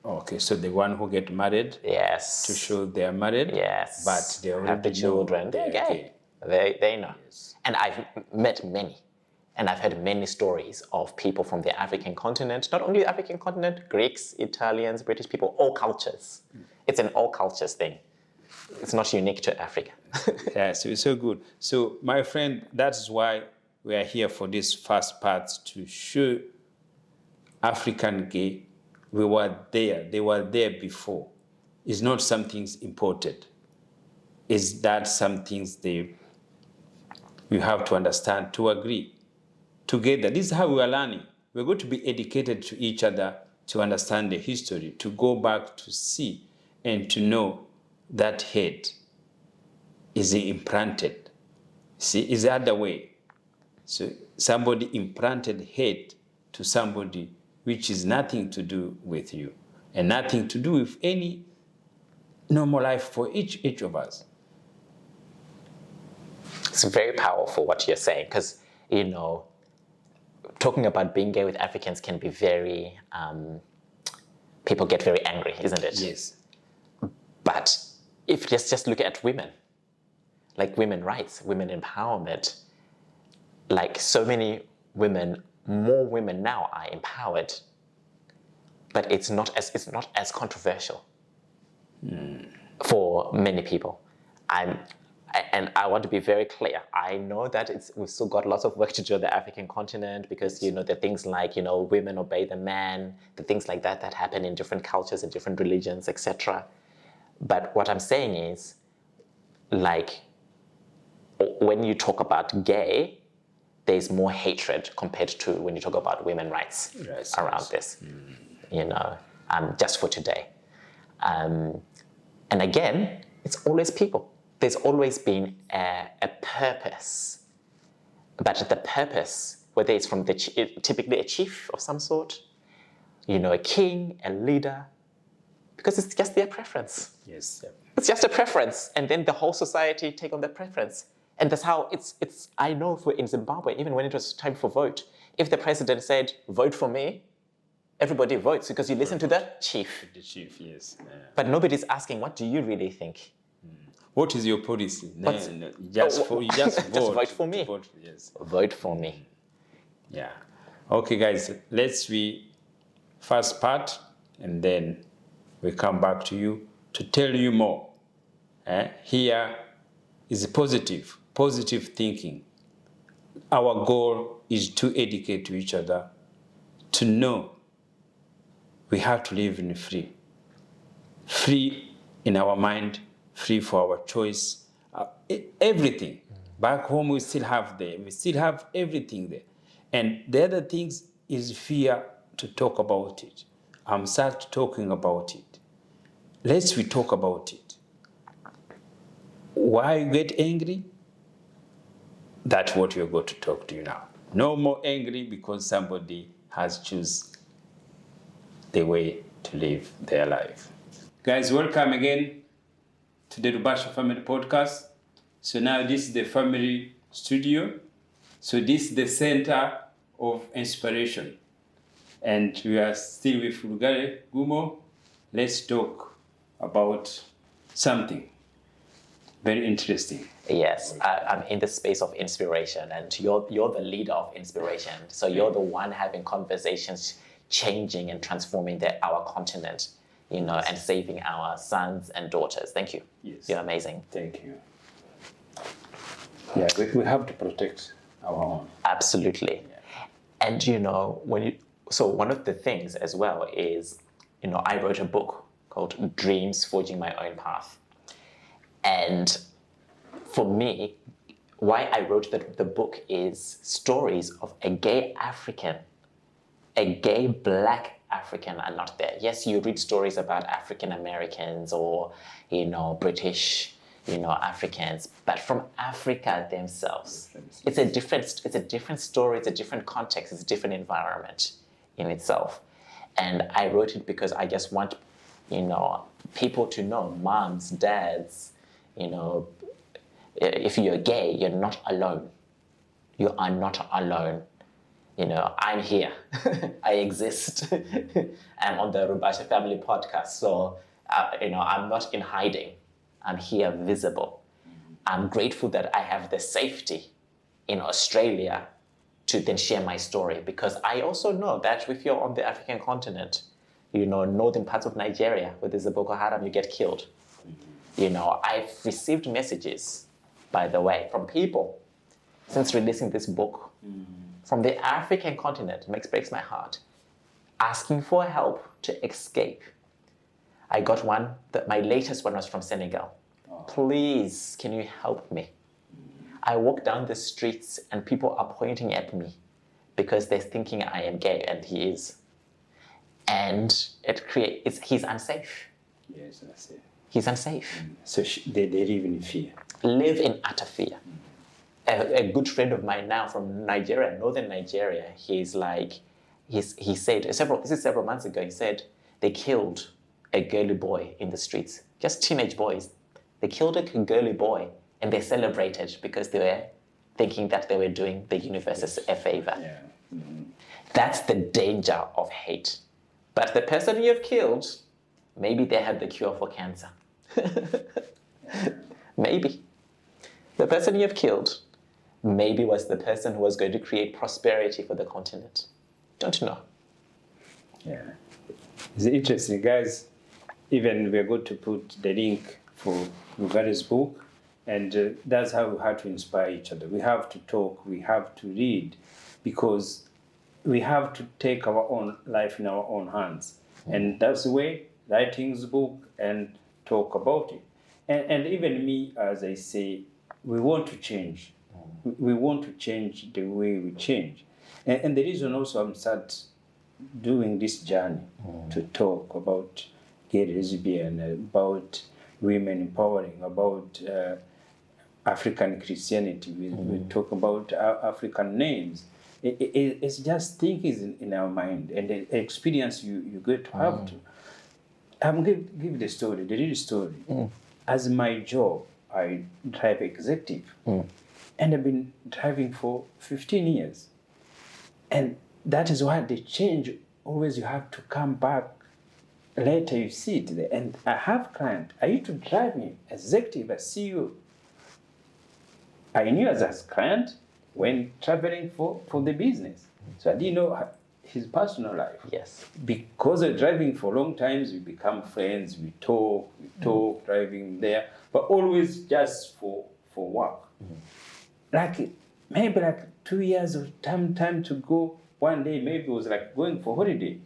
Okay, so the one who get married Yes. to show they are married, Yes. but they already have the know children. They're gay. They know. Yes. And I've met many. And I've heard many stories of people from the African continent, not only the African continent, Greeks, Italians, British people, all cultures. It's an all cultures thing. It's not unique to Africa. Yeah, so it's so good. So, my friend, that's why we are here for this first part to show African gay. We were there. They were there before. It's not something imported. It's that some things you have to understand, to agree together. This is how we are learning. We're going to be educated to each other to understand the history, to go back to see and to know that hate is implanted. See, it's the other way. So somebody implanted hate to somebody which is nothing to do with you and nothing to do with any normal life for each of us. It's very powerful what you're saying because, talking about being gay with Africans can be very, people get very angry, isn't it? Yes. But if just look at women, like women rights, women empowerment, like so many women, more women now are empowered, but it's not as controversial for many people. And I want to be very clear. I know that we've still got lots of work to do on the African continent because, there are things like, women obey the man, the things like that happen in different cultures and different religions, etc. But what I'm saying is, like, when you talk about gay, there's more hatred compared to when you talk about women's rights around this, just for today. And again, it's always people. There's always been a purpose, but the purpose, whether it's from typically a chief of some sort, a king, a leader, because it's just their preference. Yes. Yep. It's just a preference, and then the whole society take on that preference. And that's how it's I know in Zimbabwe, even when it was time for vote, if the president said, vote for me, everybody votes because you listen to the chief. The chief, yes. But nobody's asking, what do you really think? What is your policy? No, you just vote. Just vote for me. Vote, yes. Vote for me. Yeah. Okay, guys, let's first part, and then we come back to you to tell you more. Here is positive thinking. Our goal is to educate to each other, to know we have to live in free in our mind, free for our choice, everything. Back home, we still have everything there. And the other things is fear to talk about it. I'm sad talking about it. Let's we talk about it. Why you get angry? That's what we're going to talk to you now. No more angry because somebody has chosen the way to live their life. Guys, welcome again to the Rubasha Family Podcast. So now this is the family studio. So this is the center of inspiration. And we are still with Rugare Gomo. Let's talk about something very interesting. Yes, I'm in the space of inspiration, and you're the leader of inspiration. So you're the one having conversations, changing and transforming our continent, and saving our sons and daughters. Thank you. Yes. You're amazing. Thank you. Yeah, we have to protect our own. Absolutely. Yeah. And so one of the things as well is, I wrote a book called Dreams Forging My Own Path. And for me, why I wrote the book is stories of a gay African, a gay black African are not there. Yes, you read stories about African Americans or, British, Africans, but from Africa themselves. It's a different story, it's a different context, it's a different environment in itself. And I wrote it because I just want, people to know, moms, dads, if you're gay, you're not alone. You are not alone. I'm here. I exist. I'm on the Rubasha Family Podcast. So, I'm not in hiding. I'm here visible. I'm grateful that I have the safety in Australia to then share my story, because I also know that if you're on the African continent, northern parts of Nigeria, where there's a Boko Haram, you get killed. I've received messages, by the way, from people since releasing this book from the African continent, breaks my heart, asking for help to escape. I got one, my latest one was from Senegal. Please, can you help me? I walk down the streets and people are pointing at me because they're thinking I am gay, and he is. And he's unsafe. Yes, that's it. He's unsafe. So they live in fear. Live in utter fear. A good friend of mine now from Nigeria, northern Nigeria, he said, this is several months ago, he said they killed a girly boy in the streets, just teenage boys. They killed a girly boy and they celebrated because they were thinking that they were doing the universe a favor. Yeah. Mm-hmm. That's the danger of hate. But the person you've killed, maybe they had the cure for cancer. Maybe. The person you've killed maybe was the person who was going to create prosperity for the continent. Don't know. Yeah. It's interesting, guys. Even we're going to put the link for Rugare's book, and that's how we have to inspire each other. We have to talk, we have to read, because we have to take our own life in our own hands. And that's the way, writing the book and talk about it. And even me, as I say, we want to change. We want to change the way we change. And the reason also I'm start doing this journey to talk about gay, lesbian, about women empowering, about African Christianity. We talk about African names. It's just things in our mind, and the experience you get to have to. I'm going to give the story, the real story. As my job, I drive executive, and I've been driving for 15 years. And that is why the change, always you have to come back later, you see it there. And I have client, I used to drive me executive, as CEO. I knew as a client when traveling for the business. So I didn't know his personal life. Yes. Because of driving for long times, we become friends, we talk, driving there, but always just for work. Maybe 2 years of time to go, one day maybe it was like going for holiday.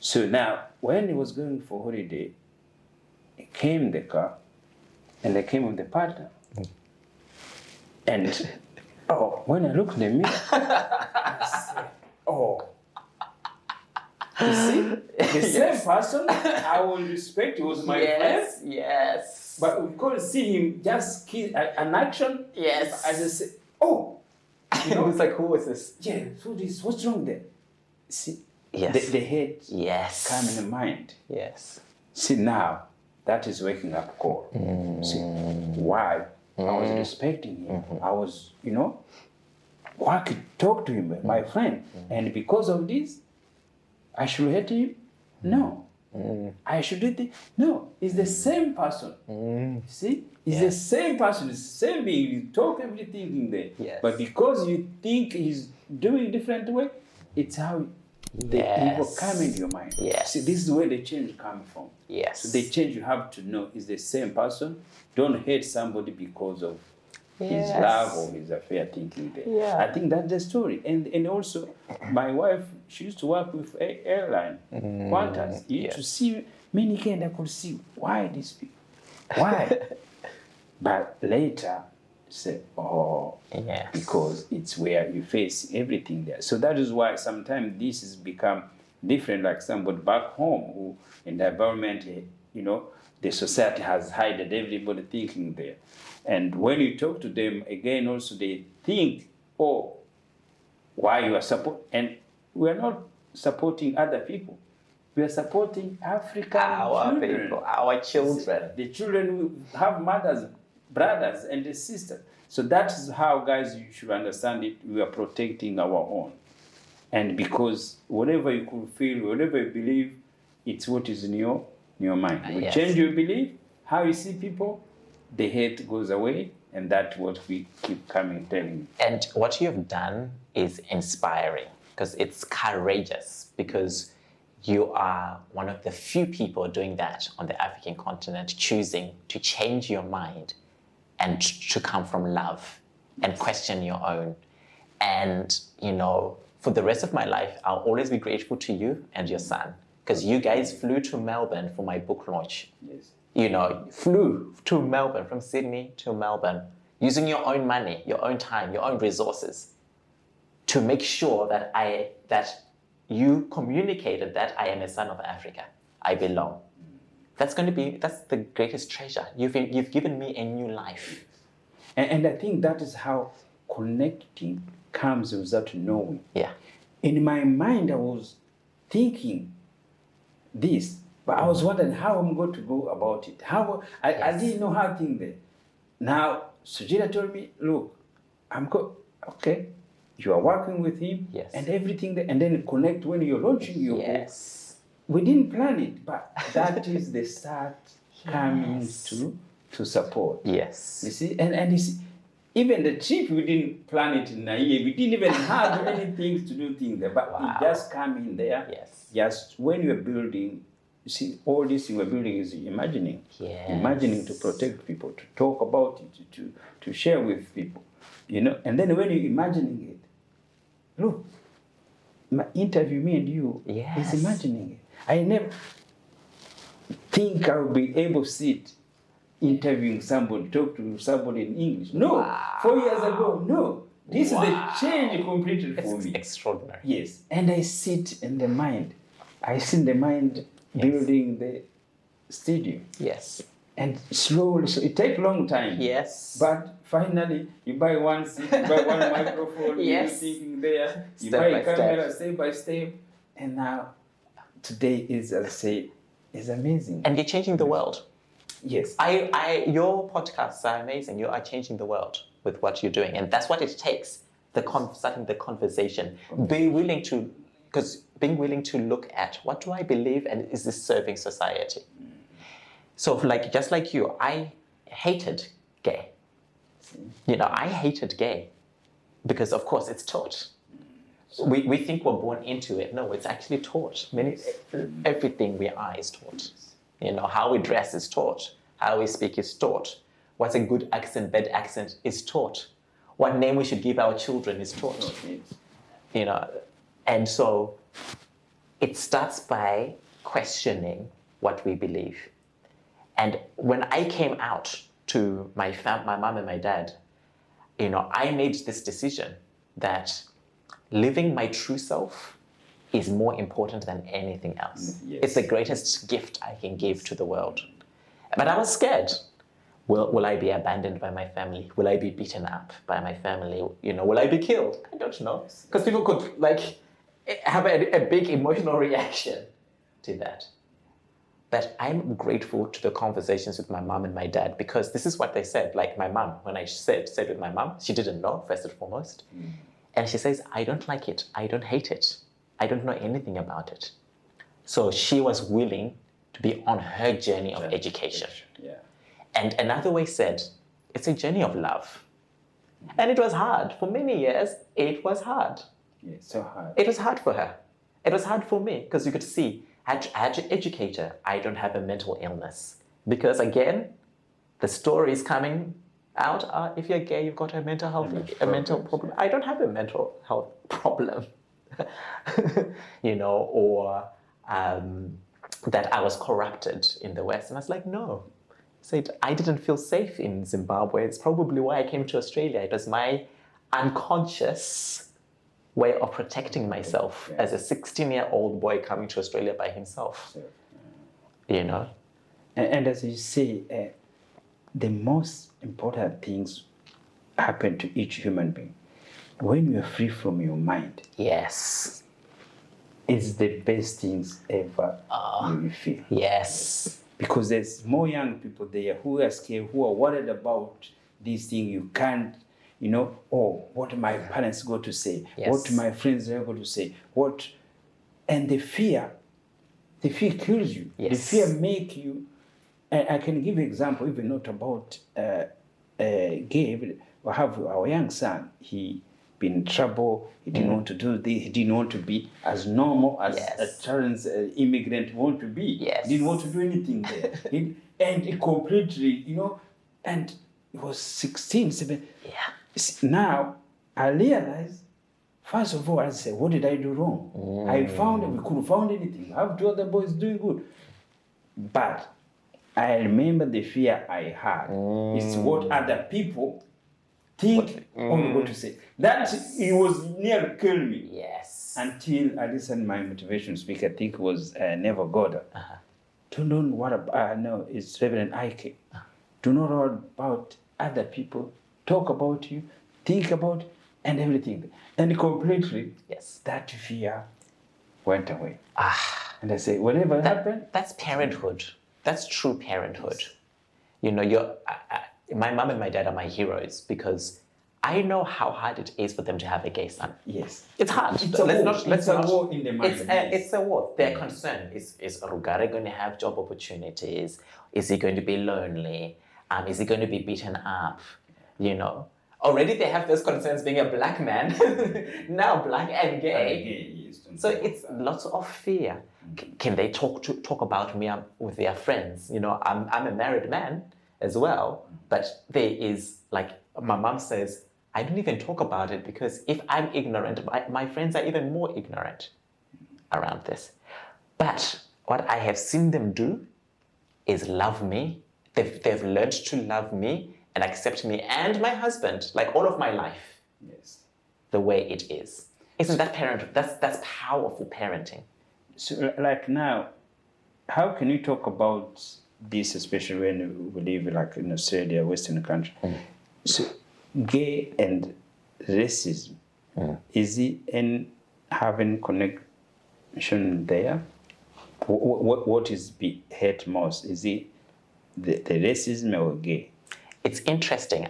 So now, when he was going for holiday, he came in the car, and I came with the partner. And, when I looked in the mirror, I said, you see, the same person I will respect, he was my friend. Yes. But we couldn't see him just kill an action. Yes. I just said, It was like, who was this? Yeah, so this, what's wrong there? See, Yes. the head Yes. come in the mind. Yes. See, now, that is waking up call. See, why? I was respecting him. I was, I could talk to him, my friend. And because of this, I should hate him? No. I should do it? No. It's the same person. See? It's the same person, it's the same being. You talk everything in there. Yes. But because you think he's doing a different way, it's how the evil come into your mind. Yes. See, this is where the change comes from. Yes. So the change you have to know is the same person. Don't hate somebody because of his Yes. love or his affair thinking there. Yeah. I think that's the story. And also, my wife, she used to work with airline, Qantas. You used to see many kind I could see, why these people? Why? But later, say, oh, Yes. because it's where you face everything there. So that is why sometimes this has become different, like somebody back home who in the environment, you know, the society has hidden everybody thinking there. And when you talk to them again, also they think, oh, why you are support, and we are not supporting other people. We are supporting African Our children. people, our children. The children who have mothers, brothers, and the sisters. So that is how, guys, you should understand it. We are protecting our own. And because whatever you could feel, whatever you believe, it's what is in your mind. We Yes. change your belief, how you see people, the hate goes away, and that's what we keep telling you. And what you've done is inspiring because it's courageous, because you are one of the few people doing that on the African continent, choosing to change your mind and to come from love and question your own. And, you know, for the rest of my life, I'll always be grateful to you and your son, because you guys flew to Melbourne for my book launch. Yes. You know, flew to Melbourne, from Sydney to Melbourne, using your own money, your own time, your own resources, to make sure that you communicated that I am a son of Africa. I belong. That's the greatest treasure. You've given me a new life. And I think that is how connecting comes without knowing. Yeah. In my mind, I was thinking this, but I was wondering how I'm going to go about it. I didn't know how to think there. Now, Sujira told me, look, okay, you are working with him, Yes. and everything there, and then connect when you're launching your book. Yes. We didn't plan it, but that is the start coming to support. Yes. You see, and you see, even the trip, we didn't plan it in a year. We didn't even have anything to do things there, but it just come in there. Yes. Just when you're building, you see, all this you are building is imagining. Yes. Imagining to protect people, to talk about it, to share with people, you know. And then when you're imagining it, look, my interview, me and you, Yes. is imagining it. I never think I will be able to sit interviewing somebody, talk to somebody in English. No, Wow. 4 years ago, no. This is the change completed for It's me. extraordinary. Yes, and I sit in the mind. I sit in the mind building the studio. Yes. And slowly, so it takes a long time. Yes. But finally, you buy one seat, you buy one microphone, Yes. you're thinking there, you Step buy by a camera step. step by step, and now today is, as I say, is amazing. And you're changing the world. Yes. Your podcasts are amazing. You are changing the world with what you're doing, and that's what it takes. Starting the conversation. Being willing to look at what do I believe, and is this serving society? So, just like you, I hated gay. You know, I hated gay because, of course, it's taught. We think we're born into it. No, it's actually taught. Everything we are is taught. You know, how we dress is taught. How we speak is taught. What's a good accent, bad accent is taught. What name we should give our children is taught. You know, and so it starts by questioning what we believe. And when I came out to my mom and my dad, you know, I made this decision that living my true self is more important than anything else. Yes. It's the greatest gift I can give to the world. But I was scared. Will I be abandoned by my family? Will I be beaten up by my family? You know, will I be killed? I don't know. Because people could have a big emotional reaction to that. But I'm grateful to the conversations with my mom and my dad, because this is what they said. Like my mom, when I said with my mom, she didn't know, first and foremost. And she says, I don't like it. I don't hate it. I don't know anything about it. So she was willing to be on her journey of education. Yeah. And another way said, it's a journey of love. And it was hard. For many years, it was hard. Yeah, so hard. It was hard for her. It was hard for me, because you could see, I had to educate her. I don't have a mental illness. Because again, the story is coming out. If you're gay, you've got a mental problem. I don't have a mental health problem, or that I was corrupted in the West. And I was like, no. Said I didn't feel safe in Zimbabwe. It's probably why I came to Australia. It was my unconscious way of protecting myself as a 16-year-old boy coming to Australia by himself. And as you say, the most important things happen to each human being. When you're free from your mind, Yes. it's the best things ever you will feel. Yes. Because there's more young people there who are scared, who are worried about this thing. You can't, what my parents go to say, Yes. what my friends are going to say, and the fear kills you. Yes. The fear make you, and I can give you an example, even not about gay, but I have our young son, he been in trouble, he didn't want to do this, he didn't want to be as normal as a child's immigrant want to be. Yes. He didn't want to do anything there. And he completely, and he was 16, 17. Yeah. Now, I realize, first of all, I said, what did I do wrong? We couldn't find anything. I have two other boys doing good. But I remember the fear I had. It's what other people think I'm going to say. That it was near killing me. Yes. Until I listened to my motivation speaker, I think it was Neville Goddard. To know what about, no, it's Reverend Ike. To know all about other people, talk about you, think about, and everything. And completely, that fear went away. And I say, whatever happened. That's parenthood. That's true parenthood. My mom and my dad are my heroes because I know how hard it is for them to have a gay son. Yes. It's hard. It's a war in the mind. It's a war. Their concern is Rugare going to have job opportunities? Is he going to be lonely? Is he going to be beaten up? Already they have those concerns being a black man. Now black and gay. So it's lots of fear. Can they talk about me with their friends? I'm a married man as well, but there is, like my mom says, I don't even talk about it because if I'm ignorant, my friends are even more ignorant around this. But what I have seen them do is love me. They've learned to love me and accept me and my husband, like all of my life. Yes. The way it is. Isn't that parenthood? That's powerful parenting. So like now, how can you talk about this, especially when we live like in Australia, Western country? So gay and racism, is it having connection there? What is hate most? Is it the racism or gay? It's interesting.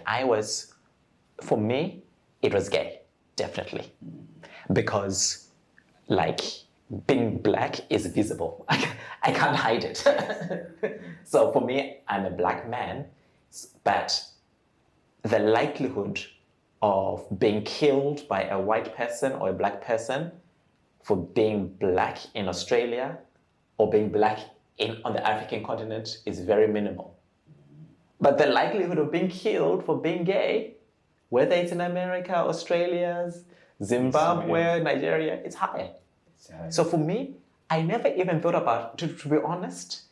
For me, it was gay, definitely. Because, being black is visible. I can't hide it. So for me, I'm a black man, but the likelihood of being killed by a white person or a black person for being black in Australia or being black on the African continent is very minimal. But the likelihood of being killed for being gay, whether it's in America, Australia, Zimbabwe, Nigeria, it's high. So for me, I never even thought about, to be honest,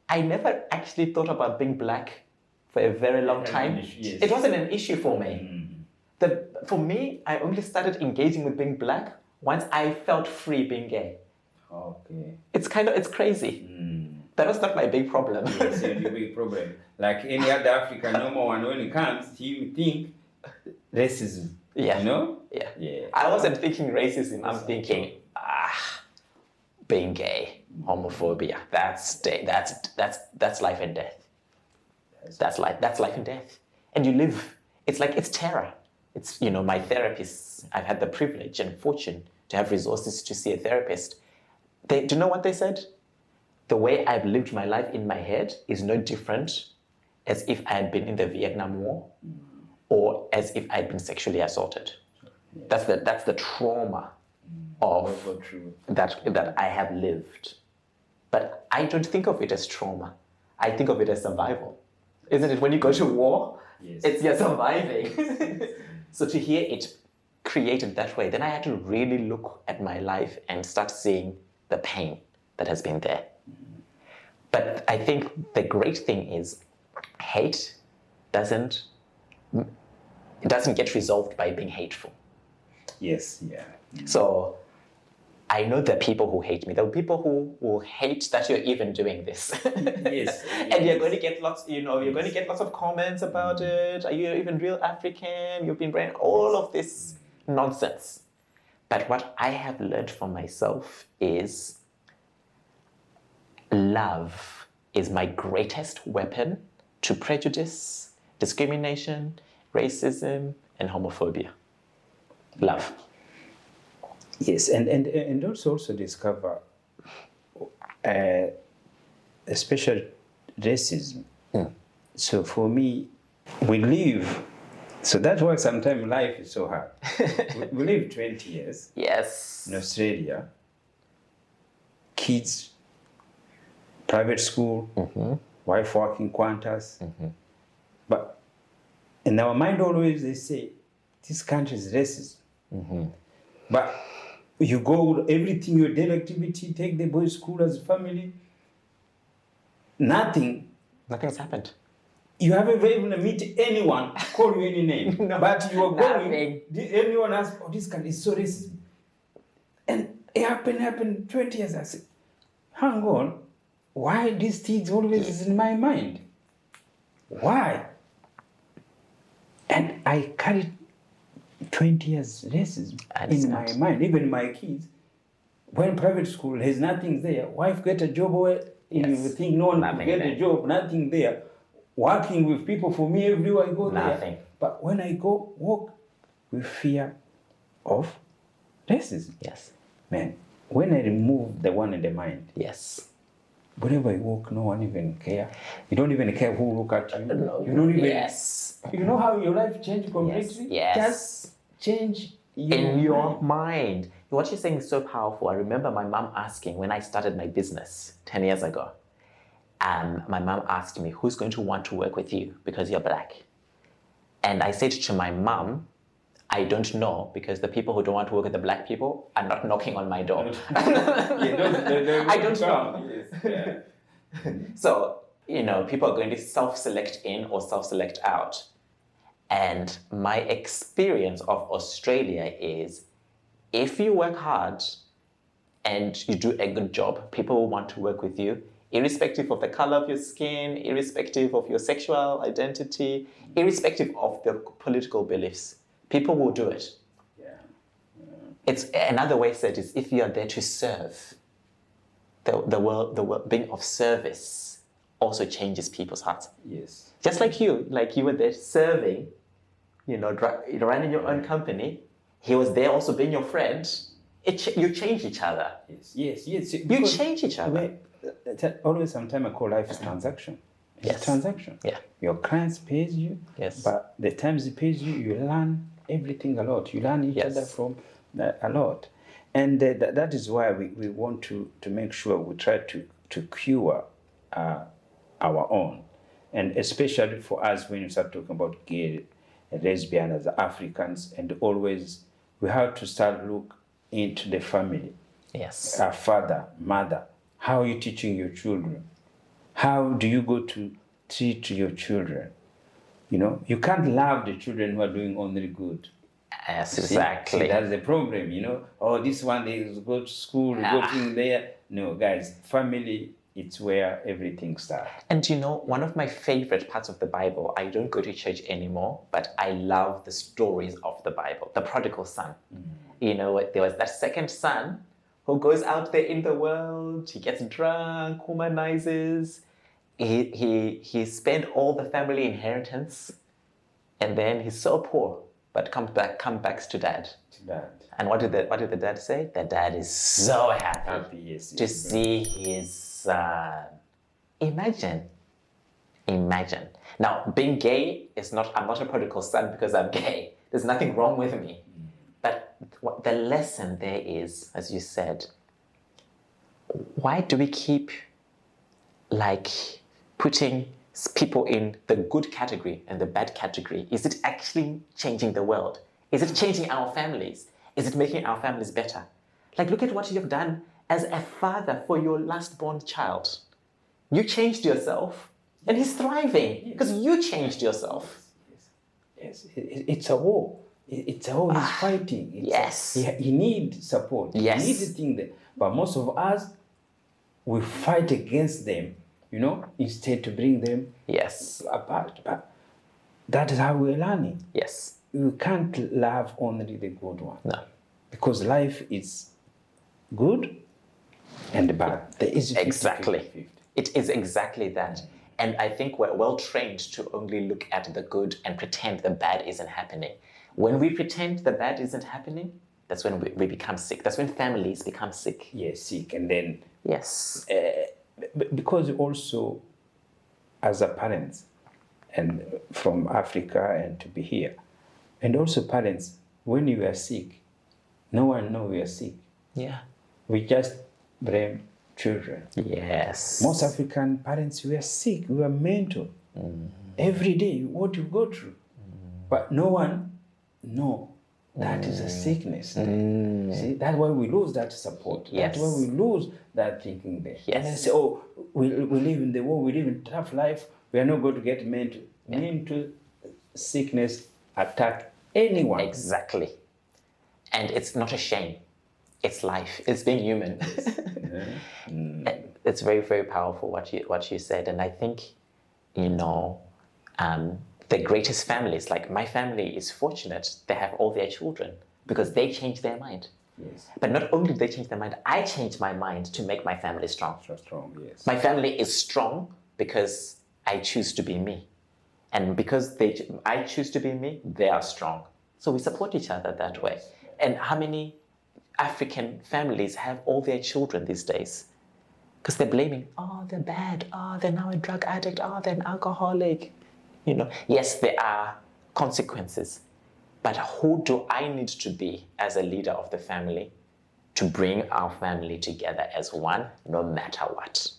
I never actually thought about being black for a very long time. It wasn't an issue for me. For me, I only started engaging with being black once I felt free being gay. Okay. It's crazy. That was not my big problem. It's a big problem. Like any other African, normal one, when it comes, he would think racism. Yeah. Yeah. I wasn't thinking racism. I'm thinking, being gay, homophobia. That's life and death. That's life and death. And you live. It's terror. It's my therapists. I've had the privilege and fortune to have resources to see a therapist. Do you know what they said? The way I've lived my life in my head is no different as if I had been in the Vietnam War or as if I'd been sexually assaulted. That's the trauma of that I have lived. But I don't think of it as trauma. I think of it as survival. Isn't it? When you go to war, Yes. it's you're surviving. So to hear it created that way, then I had to really look at my life and start seeing the pain that has been there. But I think the great thing is hate doesn't get resolved by being hateful. Yes, yeah. So I know there are people who hate me. There are people who will hate that you're even doing this. Yes. And you're going to get lots, you're going to get lots of comments about it. Are you even real African? You've been brain, all of this nonsense. But what I have learned for myself is love is my greatest weapon to prejudice, discrimination, racism, and homophobia. Love. Yes, and also discover especially racism. So for me, we live, so that's why sometimes life is so hard. we live 20 years Yes. in Australia, kids, private school, wife working Qantas. But in our mind always they say, this country is racist. But you go, everything, your daily activity, take the boys' school as a family, nothing's happened. You haven't even meet anyone, call you any name. No, but you are going, nothing. anyone asks, oh, this country is so racist. And it happened 20 years. I said, hang on, why these things always is in my mind? Why? And I carried 20 years racism in my mind. Even my kids, when private school has nothing there, wife get a job where you think no one Nothing get there. a job, nothing there. Working with people for me everywhere I go Nothing. there. But when I go walk with fear of racism, Yes. man, when I remove the one in the mind, Yes. wherever you walk, no one even care. You don't even care who look at you. No. You don't even. Yes. You know how your life changed completely? Yes. Just change your In your mind. mind. What you're saying is so powerful. I remember my mom asking when I started my business 10 years ago. My mom asked me, who's going to want to work with you because you're black? And I said to my mom, I don't know, because the people who don't want to work with the black people are not knocking on my door. I don't know. Yes. Yeah. So, people are going to self-select in or self-select out. And my experience of Australia is, if you work hard and you do a good job, people will want to work with you, irrespective of the color of your skin, irrespective of your sexual identity, irrespective of their political beliefs. People will do it. Yeah. It's another way said is, if you are there to serve, the world being of service also changes people's hearts. Yes. Just like you were there serving, running your own company. He was there also being your friend. You change each other. Yes. You change each other. Always, sometimes I call life is transaction. It's Yes. a transaction. Yeah. Your clients pays you. Yes. But the times he pays you, you learn everything a lot. You learn each Yes. other from a lot. And that is why we want to make sure we try to cure our own. And especially for us, when you start talking about gay, lesbian as Africans, and always we have to start look into the family. Yes. Our father, mother, how are you teaching your children? How do you go to treat your children? You can't love the children who are doing only good. Yes, See, exactly. that's the problem, Oh, this one, they go to school, go to there. No, guys, family, it's where everything starts. And one of my favorite parts of the Bible, I don't go to church anymore, but I love the stories of the Bible. The prodigal son. There was that second son who goes out there in the world, he gets drunk, womanizes, he spent all the family inheritance, and then he's so poor, but comes back to dad. And what did the dad say? The dad is so happy Yes, to see his son. Imagine. Now, being gay is not, I'm not a prodigal son because I'm gay. There's nothing wrong with me. But what the lesson there is, as you said, why do we keep putting people in the good category and the bad category, is it actually changing the world? Is it changing our families? Is it making our families better? Like, look at what you've done as a father for your last born child. You changed yourself, and he's thriving because you changed yourself. Yes, it's a war. It's a war. He's fighting. Yes. He needs support. Yes. He needs a thing there. But most of us, we fight against them, instead to bring them Yes. apart. But that is how we're learning. Yes. You can't love only the good one. No. Because life is good and bad. There is 50, Exactly. 50. It is exactly that. And I think we're well trained to only look at the good and pretend the bad isn't happening. When we pretend the bad isn't happening, that's when we become sick. That's when families become sick. Yes, sick. And then, Yes. because also as a parent, and from Africa and to be here, and also parents, when you are sick, no one knows we are sick. Yeah. We just blame children. Yes. Most African parents, we are sick, we are mental. Every day, what you go through. But no one knows that is a sickness. See, that's why we lose that support. Yes. That's why we lose that thinking there. Yes. And then say, oh, we live in the world, we live in tough life, we are not going to get mental. Mental sickness attack anyone. Exactly. And it's not a shame. It's life. It's being human. It's very, very powerful what you said. And I think, the greatest families, like my family is fortunate they have all their children because they change their mind. Yes. But not only do they change their mind, I change my mind to make my family strong. So strong, yes. My family is strong because I choose to be me. And because I choose to be me, they are strong. So we support each other that way. And how many African families have all their children these days? Because they're blaming, oh, they're bad, oh, they're now a drug addict, oh, they're an alcoholic. Yes, there are consequences. But who do I need to be as a leader of the family to bring our family together as one, no matter what?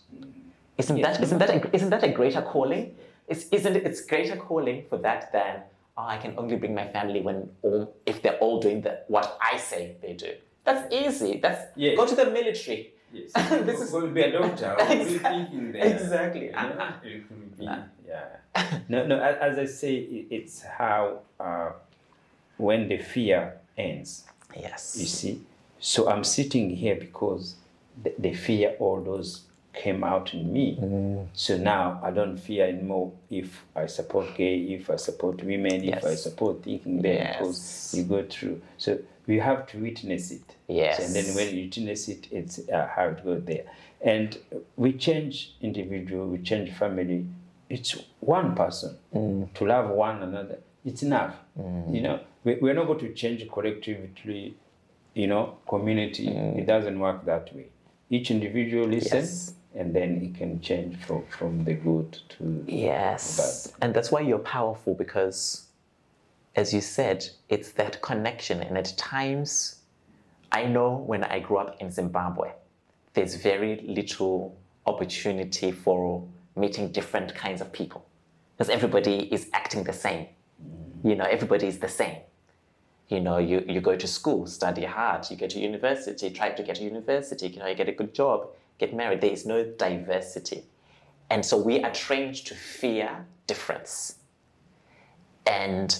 Isn't that a greater calling? Isn't it? It's greater calling for that than I can only bring my family if they're all doing what I say they do. That's easy. Go to the military. Yes. This is going to be a doctor. Exactly. Thinking there. Exactly. It could be. Yeah. No. As I say, it's how when the fear ends. Yes. You see. So I'm sitting here because the fear, all those came out in me. So now I don't fear anymore if I support gay, if I support women, if I support thinking there, because you go through. So we have to witness it. Yes. So, and then when you witness it, it's how it goes there. And we change individual, we change family. It's one person to love one another. It's enough. We're not going to change collectively, community. It doesn't work that way. Each individual listens, and then it can change from the good to the bad. And that's why you're powerful, because as you said, it's that connection. And at times, I know when I grew up in Zimbabwe, there's very little opportunity for meeting different kinds of people because everybody is acting the same. Everybody is the same. You go to school, study hard, you go to university, try to get to university, you get a good job, get married. There is no diversity. And so we are trained to fear difference. And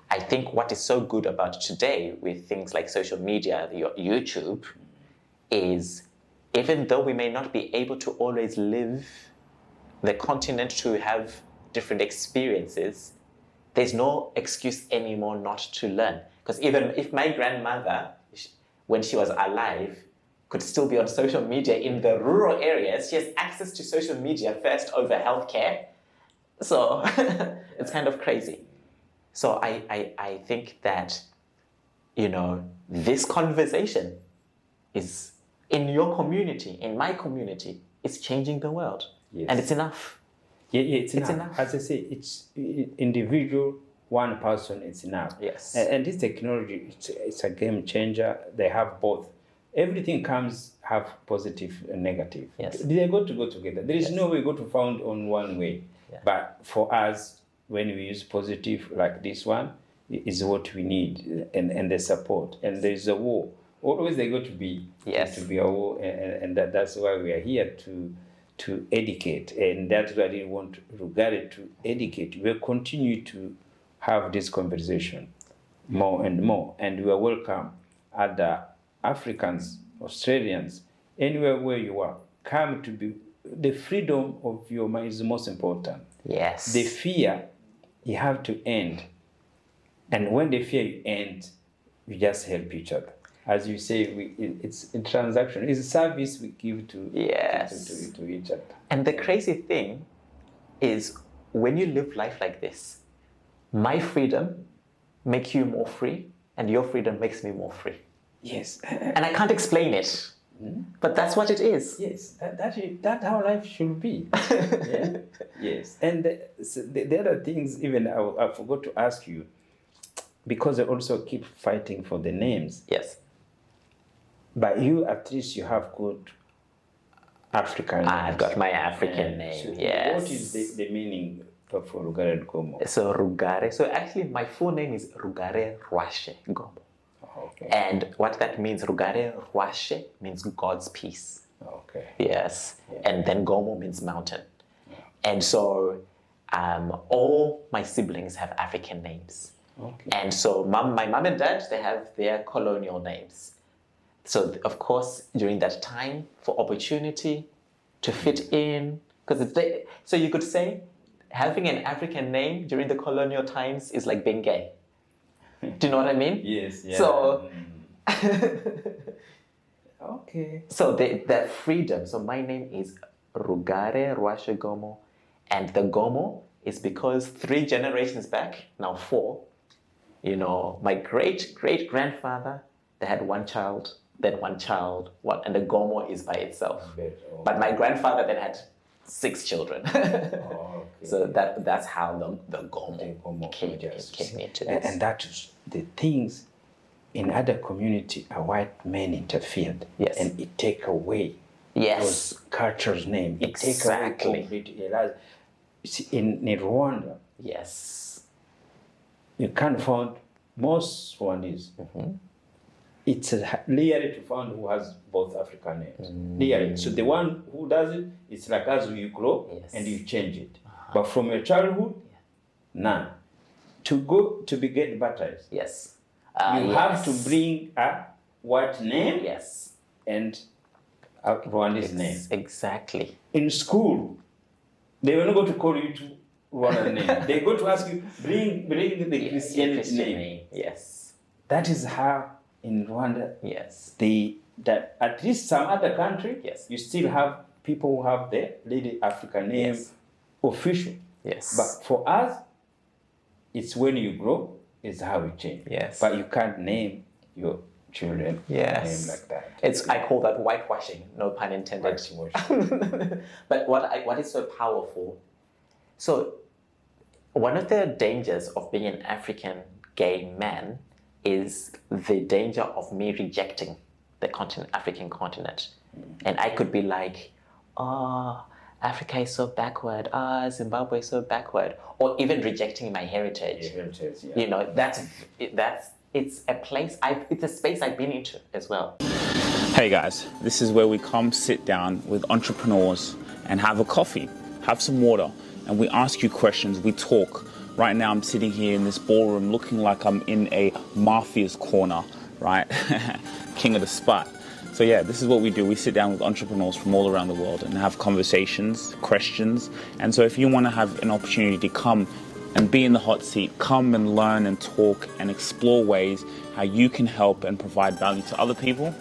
I think what is so good about today with things like social media, your YouTube, is even though we may not be able to always live the continent to have different experiences, there's no excuse anymore not to learn. Because even if my grandmother, when she was alive, could still be on social media in the rural areas, she has access to social media first over healthcare. So it's kind of crazy. So I think that, this conversation is in your community, in my community, it's changing the world. Yes. And it's enough. Yeah, it's enough. As I say, it's individual, one person, it's enough. Yes. And this technology, it's a game changer. They have both everything comes have positive and negative. Yes. They got to go together. There is no way go to found on one way. Yeah. But for us, when we use positive like this one, is what we need, and the support. And there is a war. Always they got to be a war, and that's why we are here to educate, and that's why I didn't want Rugare to educate. We'll continue to have this conversation more and more, and we are welcome other Africans, Australians, anywhere where you are. Come to be. The freedom of your mind is the most important. Yes. The fear, you have to end. And when the fear ends, you just help each other. As you say, it's a transaction. It's a service we give to each other. And the crazy thing is, when you live life like this, my freedom makes you more free, and your freedom makes me more free. Yes. And I can't explain it, but that's what it is. Yes, that's how life should be. Yeah? Yes. And the other things, even I forgot to ask you, because I also keep fighting for the names. Yes. But you, at least you have good African names. I've got my African name, So yes. what is the meaning for Rugare Gomo? So Rugare, so actually my full name is Rugare Gomo. Okay. And what that means, Rugare Rwashe means God's peace. Okay. Yes. Yeah. And then Gomo means mountain. And so all my siblings have African names. Okay. And so my mom and dad, they have their colonial names. So of course, during that time, for opportunity to fit in, because so you could say having an African name during the colonial times is like being gay. Do you know what I mean? Yes. Yeah. So, okay. so the freedom. So my name is Rugare Gomo, and the Gomo is because 3 generations back, now 4, you know, my great grandfather, they had 1 child, then 1 child, and the Gomo is by itself. But my grandfather then had 6 children. Okay. So that's how the Gomo came into this. And that is the things in other community, a white man interfered. Yes. And it take away Yes. those cultures' name. It Exactly. take away completely. You see, in Rwanda, Yes. you can't find most Rwandese. It's rare to find who has both African names. Rare. So the one who does it, it's like as you grow and you change it. But from your childhood, none. To be get baptized, Yes. you have to bring a white name Yes. and a Rwanda's name. Exactly. In school, they will not go to call you to Rwanda's name. They go to ask you, bring the Christianity name. Yes. That is how in Rwanda, Yes. that at least some other country, Yes. you still have people who have the Lady African name official. Yes. But for us, it's when you grow, it's how you change. Yes. But you can't name your children Yes. name like that. I call that whitewashing, no pun intended. But what is so powerful? So one of the dangers of being an African gay man is the danger of me rejecting the African continent. And I could be like, oh, Africa is so backward. Zimbabwe is so backward. Or even rejecting my heritage. You know, it's a place, it's a space I've been into as well. Hey guys, this is where we come sit down with entrepreneurs and have a coffee, have some water, and we ask you questions, we talk. Right now I'm sitting here in this ballroom looking like I'm in a mafia's corner, right? King of the spot. So yeah, this is what we do. We sit down with entrepreneurs from all around the world and have conversations, questions. And so if you want to have an opportunity to come and be in the hot seat, come and learn and talk and explore ways how you can help and provide value to other people,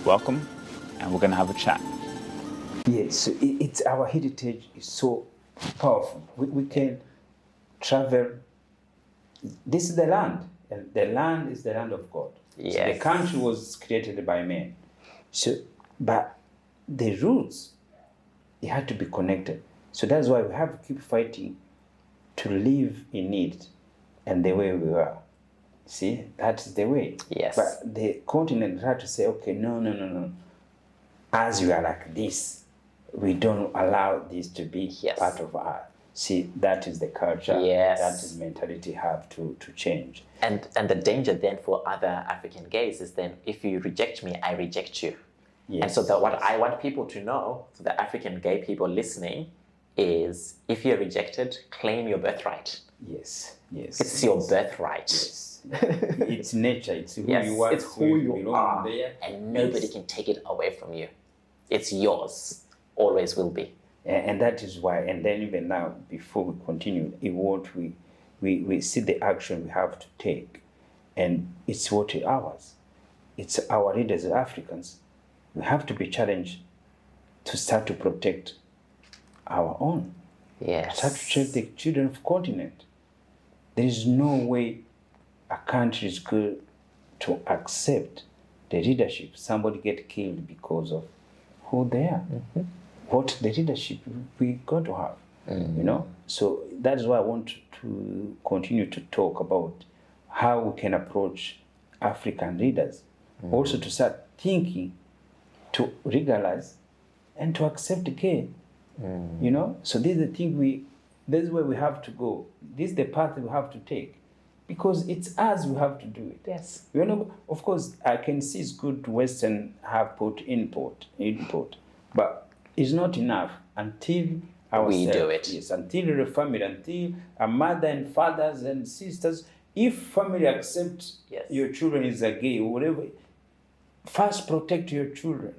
welcome, and we're going to have a chat. Yes, so it's our heritage is so powerful. We can travel. This is the land, and the land is the land of God. Yes. So the country was created by men. So, but the roots, they had to be connected. So that's why we have to keep fighting to live in it and the way we are. See, that's the way. Yes. But the continent had to say, okay, no. As we are like this, we don't allow this to be Yes. part of our. See, that is the culture. Yes. That is mentality have to change. And the danger then for other African gays is then if you reject me, I reject you. Yes. And so what I want people to know, so the African gay people listening, is if you're rejected, claim your birthright. Yes. It's your birthright. Yes. It's nature. It's who you are. It's who you belong are, there. and nobody can take it away from you. It's yours, always will be. And that is why, and then even now, before we continue, in what we see the action we have to take, and it's what ours. It's our leaders, Africans. We have to be challenged to start to protect our own. Yes. Start to protect the children of the continent. There is no way a country is good to accept the leadership. Somebody get killed because of who they are. Mm-hmm. What the leadership we got to have, So that is why I want to continue to talk about how we can approach African leaders, also to start thinking to legalize and to accept gay, So this is the thing this is where we have to go. This is the path we have to take, because it's us we have to do it. Yes. Of course, I can see it's good Western have put input, but it's not enough until we do it. Yes, until the family, until a mother and fathers and sisters, if family accepts your children is a gay or whatever, first protect your children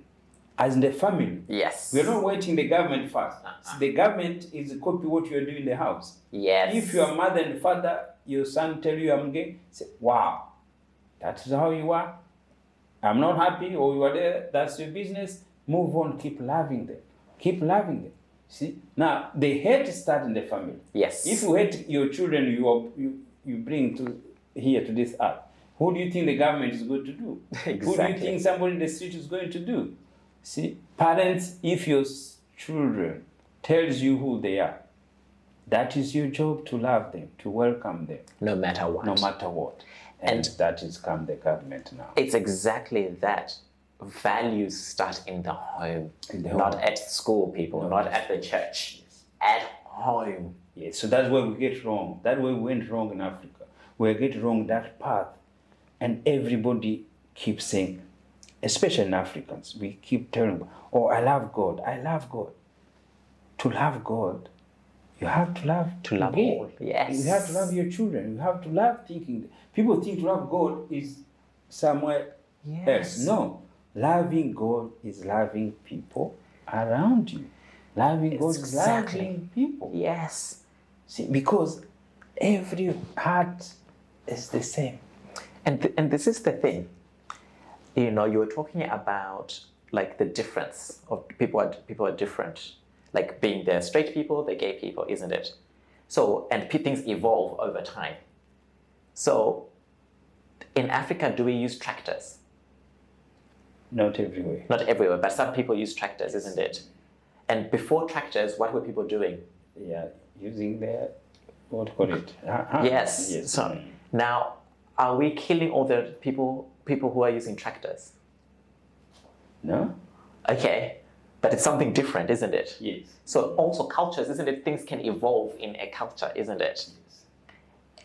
as the family. Yes. We're not waiting the government first. So the government is a copy what you're doing in the house. Yes. If your mother and father, your son tell you I'm gay, say, wow, that's how you are. I'm not happy, or you are there, that's your business. Move on, keep loving them. Keep loving them. See? Now, the hate starts in the family. Yes. If you hate your children you bring here to this earth, who do you think the government is going to do? Exactly. Who do you think somebody in the street is going to do? See? Parents, if your children tells you who they are, that is your job to love them, to welcome them. No matter what. No matter what. And that is come the government now. It's exactly that. Values start in the home, not at school, people, not at the church, at home. Yes, so that's where we get wrong. That's where we went wrong in Africa. We get wrong that path, and everybody keeps saying, especially in Africans, we keep telling, oh, I love God, I love God. To love God, you have to love all. Yes. You have to love your children. You have to love thinking. People think to love God is somewhere else. No. Loving God is loving people around you. Loving God is loving people. Yes. See, because every heart is the same. And this is the thing. You were talking about like the difference of people are different. Like being the straight people, the gay people, isn't it? So, and things evolve over time. So, in Africa, do we use tractors? Not everywhere. Not everywhere, but some people use tractors, isn't it? And before tractors, what were people doing? Yeah, using their, what do you call it? Yes. So now, are we killing all the people who are using tractors? No. Okay, but it's something different, isn't it? Yes. So also cultures, isn't it? Things can evolve in a culture, isn't it? Yes.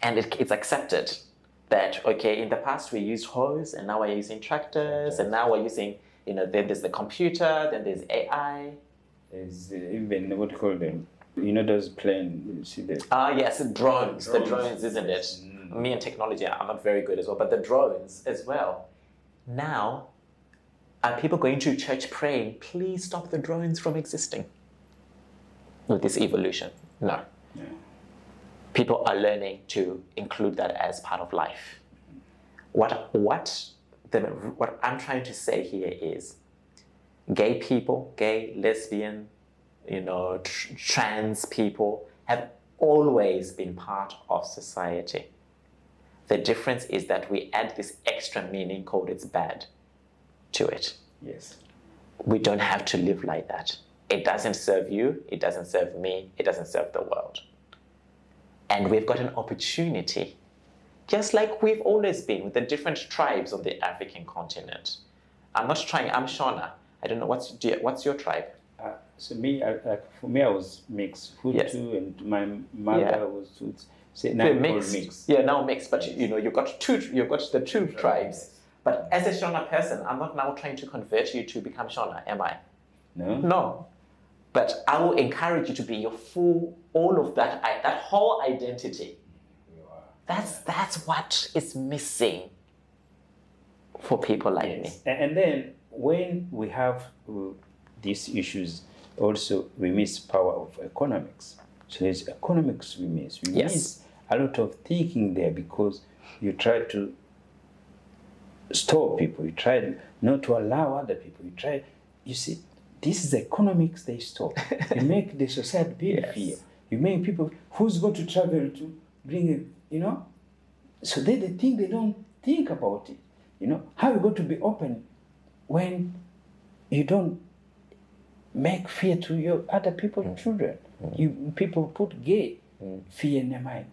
And it's accepted that, okay, in the past we used hoes and now we're using tractors and now we're using, then there's the computer, then there's AI. There's even, what do you call them? Those planes, you see that? Yes, drones. The drones, isn't it? Me and technology, I'm not very good as well, but the drones as well. Now, are people going to church praying, please stop the drones from existing? With this evolution? No. Yeah. People are learning to include that as part of life. What I'm trying to say here is gay people, gay, lesbian, trans people have always been part of society. The difference is that we add this extra meaning called it's bad to it. Yes. We don't have to live like that. It doesn't serve you, it doesn't serve me, it doesn't serve the world. And we've got an opportunity just like we've always been with the different tribes on the African continent. I'm Shona. I don't know, what's your tribe? So me, for me, I was mixed. Yes. Hutu, and my mother Yeah. was Tutsi. Say now Mixed. mixed. Yeah, now mixed, but you've got the two tribes. But as a Shona person, I'm not now trying to convert you to become Shona, am I? No. No. But I will encourage you to be your full, all of that whole identity. That's what is missing for people like me. And then when we have these issues, also we miss power of economics. So there's economics we miss. We Yes. miss a lot of thinking there because you try to stop people. You try not to allow other people. You see, this is economics they stop. You make the society build Yes. fear. You make people, who's going to travel to bring it, So they think they don't think about it. How are you going to be open when you don't make fear to your other people's children? People put gay fear in their mind.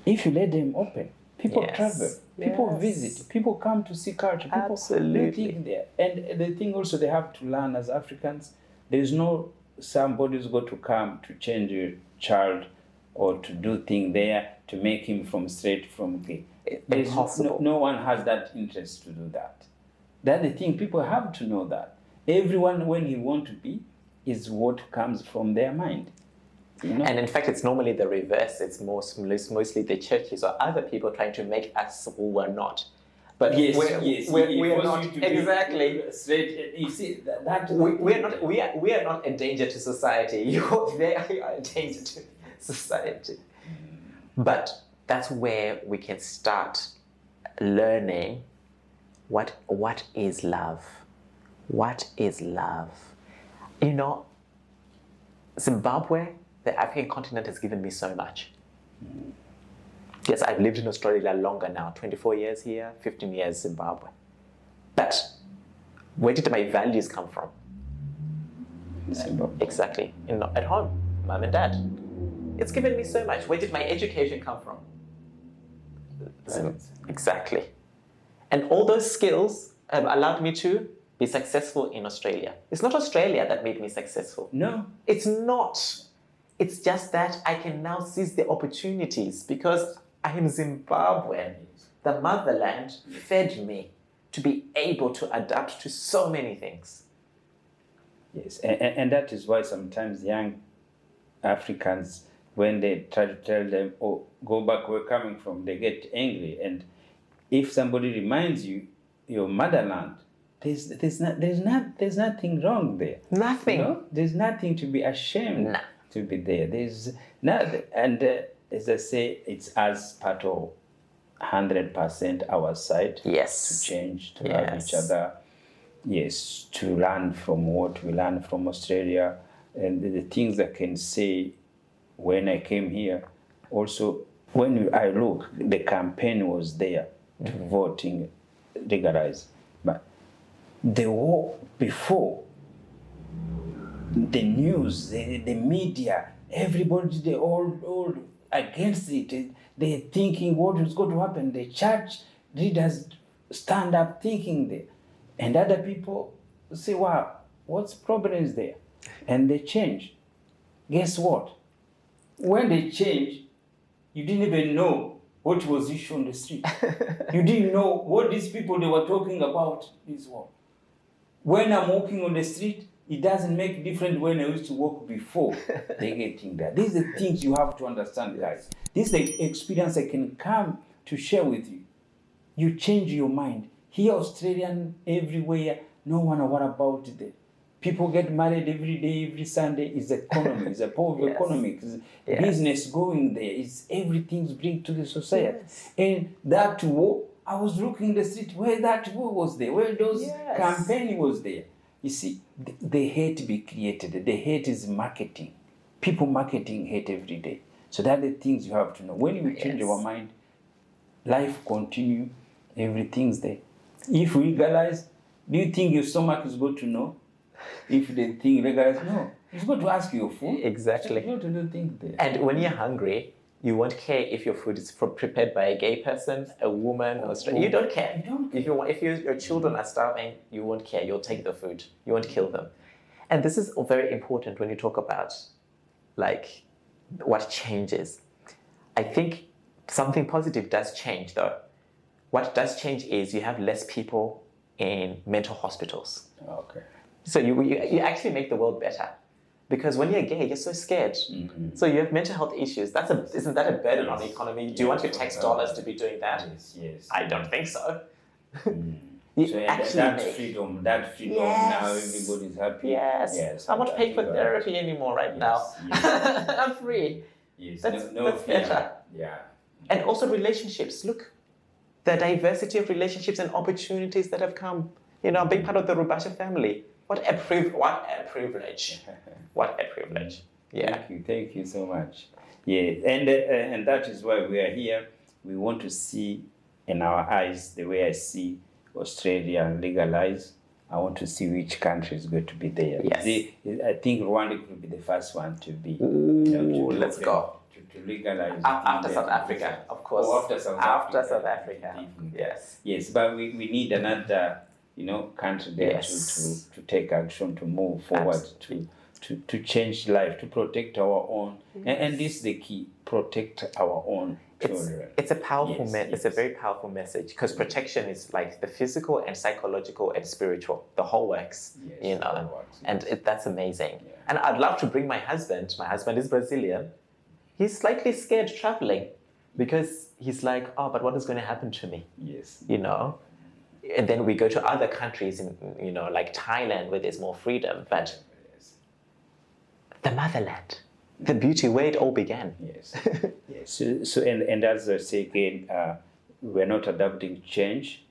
If you let them open, people Yes. travel, people Yes. visit, people come to see culture, people Absolutely. think there. And the thing also they have to learn as Africans, there's no somebody who's going to come to change your child or to do thing there to make him from straight from gay. There's Impossible. no one has that interest to do that. That's the thing, people have to know that. Everyone, when he want to be, is what comes from their mind. And in fact, it's normally the reverse. It's mostly the churches or other people trying to make us who we're not. But we're not exactly straight. You see that we are not a danger to society. They are a danger to society. But that's where we can start learning what is love. What is love? Zimbabwe, the African continent, has given me so much. Yes, I've lived in Australia longer now, 24 years here, 15 years Zimbabwe. But where did my values come from? Zimbabwe. Exactly. At home, mom and dad. It's given me so much. Where did my education come from? Exactly. And all those skills have allowed me to be successful in Australia. It's not Australia that made me successful. No. It's not. It's just that I can now seize the opportunities because I am Zimbabwean. The motherland fed me to be able to adapt to so many things. Yes, and that is why sometimes young Africans, when they try to tell them, "Oh, go back where you're coming from," they get angry. And if somebody reminds you your motherland, there's nothing wrong there. Nothing. There's nothing to be ashamed to be there. There's not, and as I say, it's as part of 100% our side. Yes. To change, to love each other. Yes, to learn from what we learned from Australia, and the things I can say when I came here. Also, when I look, the campaign was there to voting legalize, but the war before, the news, the media, everybody, they all against it. They're thinking what is going to happen. The church leaders stand up thinking there. And other people say, wow, what's problem is there? And they change. Guess what? When they change, you didn't even know what was issued on the street. You didn't know what these people they were talking about is what. When I'm walking on the street, it doesn't make difference when I used to walk before they getting there. These are the things you have to understand, guys. This is the experience I can come to share with you. You change your mind. Here, Australian, everywhere, no one what about it. People get married every day, every Sunday. It's economy, it's a power of economy, it's business going there, it's everything's bring to the society. Yes. And that war, I was looking in the street where that war was there, where those campaign was there. You see, the hate be created. The hate is marketing. People marketing hate every day. So that are the things you have to know. When you change your mind, life continue, everything's there. If we legalize, do you think your stomach is going to know? If the thing legalize, no. It's going to ask you for food. Exactly. It's going to do things there. And when you're hungry, You won't care if your food is prepared by a gay person, a woman, or straight. You don't care. If your children are starving, you won't care. You'll take the food. You won't kill them. And this is very important when you talk about like what changes. I think something positive does change though. What does change is you have less people in mental hospitals. Okay. So you actually make the world better. Because when you're gay, you're so scared. Mm-hmm. So you have mental health issues. Isn't that a burden on the economy? Do you want your tax dollars to be doing that? Yes. I don't think so. That freedom yes. now everybody's happy. Yes. I'm not paying for therapy anymore now. Yes. I'm free. Yes. That's better. Yeah. And also relationships. Look, the diversity of relationships and opportunities that have come. Being part of the Rubasha family. What a privilege. What a privilege. Yeah. Thank you so much. Yeah, and that is why we are here. We want to see in our eyes the way I see Australia legalized. I want to see which country is going to be there. Yes. I think Rwanda could be the first one to be. Let's go. To legalize. After South Africa, of course. After South Africa. Yes. Yes, but we need another country there to take action, to move forward, to change life, to protect our own. Yes. And this is the key: protect our own children. It's a powerful It's a very powerful message because protection is like the physical and psychological and spiritual. The whole works, and that's amazing. Yeah. And I'd love to bring my husband. My husband is Brazilian. He's slightly scared traveling because he's like, oh, but what is going to happen to me? Yes. And then we go to other countries in, like Thailand where there's more freedom. But the motherland, the beauty where it all began. Yes. Yes. So and as I say again, we're not adapting change.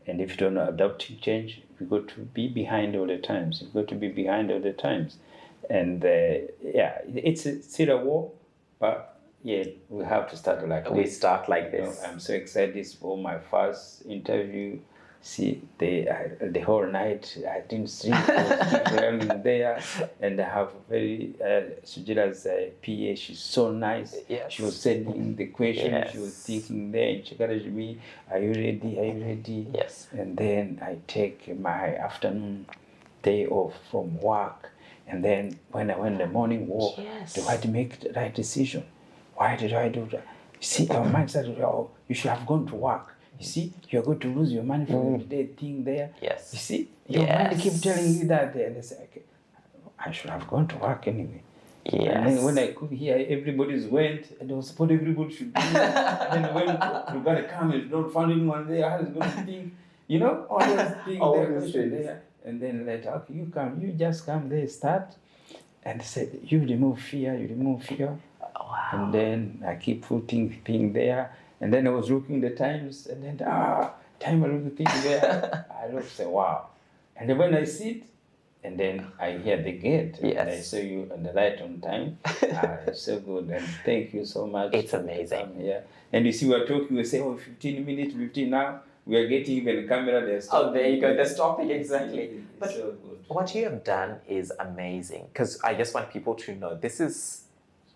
And if you don't know adapting change, we got to be behind all the times. You've got to be behind all the times. And it's still a war, but we have to start like this. We start like this. I'm so excited. This for my first interview. See, the whole night I didn't sleep. I was running there, and I have very Sujira's PA. She's so nice. Yes. She was sending the question. Yes. She was thinking there, and she encouraged me. Are you ready? Are you ready? Yes. And then I take my afternoon day off from work, and then when I went the morning walk, do I make the right decision? Why did I do that? You see, our mind started, you should have gone to work. You see, you're going to lose your money for the day thing there. Yes. You see, your mind keep telling you that there. And they say, okay, I should have gone to work anyway. Yes. And then when I could hear everybody's went, and I was what everybody should do. And then when you got to come and don't find anyone there, how is going to think? All those things there. And then later, okay, you just come there, start. And they said, you remove fear. Wow. And then I keep putting thing there. And then I was looking the times, and then time I look the thing there. I look, say, wow. And then when I sit, and then I hear the gate, and I saw you on the light on time. It's so good, and thank you so much. It's amazing. Yeah. And you see, we're talking, we say, 15 minutes, 15 now. We are getting even a camera there. There you go. They're stopping, exactly. But so good. What you have done is amazing, because I just want people to know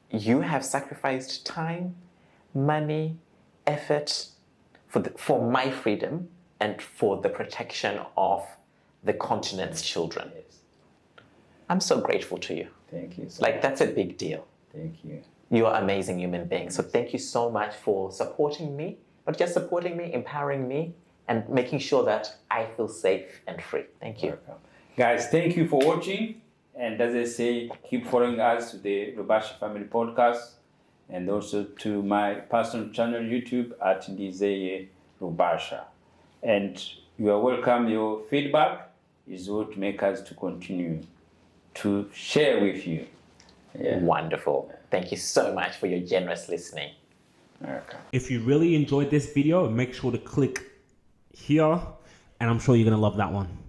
you have sacrificed time, money, effort for my freedom and for the protection of the continent's children. Yes. I'm so grateful to you. Thank you. That's a big deal. Thank you. You are an amazing human being. So thank you so much for supporting me, not just supporting me, empowering me, and making sure that I feel safe and free. Thank you. Welcome. Guys, thank you for watching. And as I say, keep following us to the Rubasha Family Podcast, and also to my personal channel YouTube at Ndizeye Rubasha. And you are welcome. Your feedback is what makes us to continue to share with you. Yeah. Wonderful. Thank you so much for your generous listening. Okay. If you really enjoyed this video, make sure to click here, and I'm sure you're going to love that one.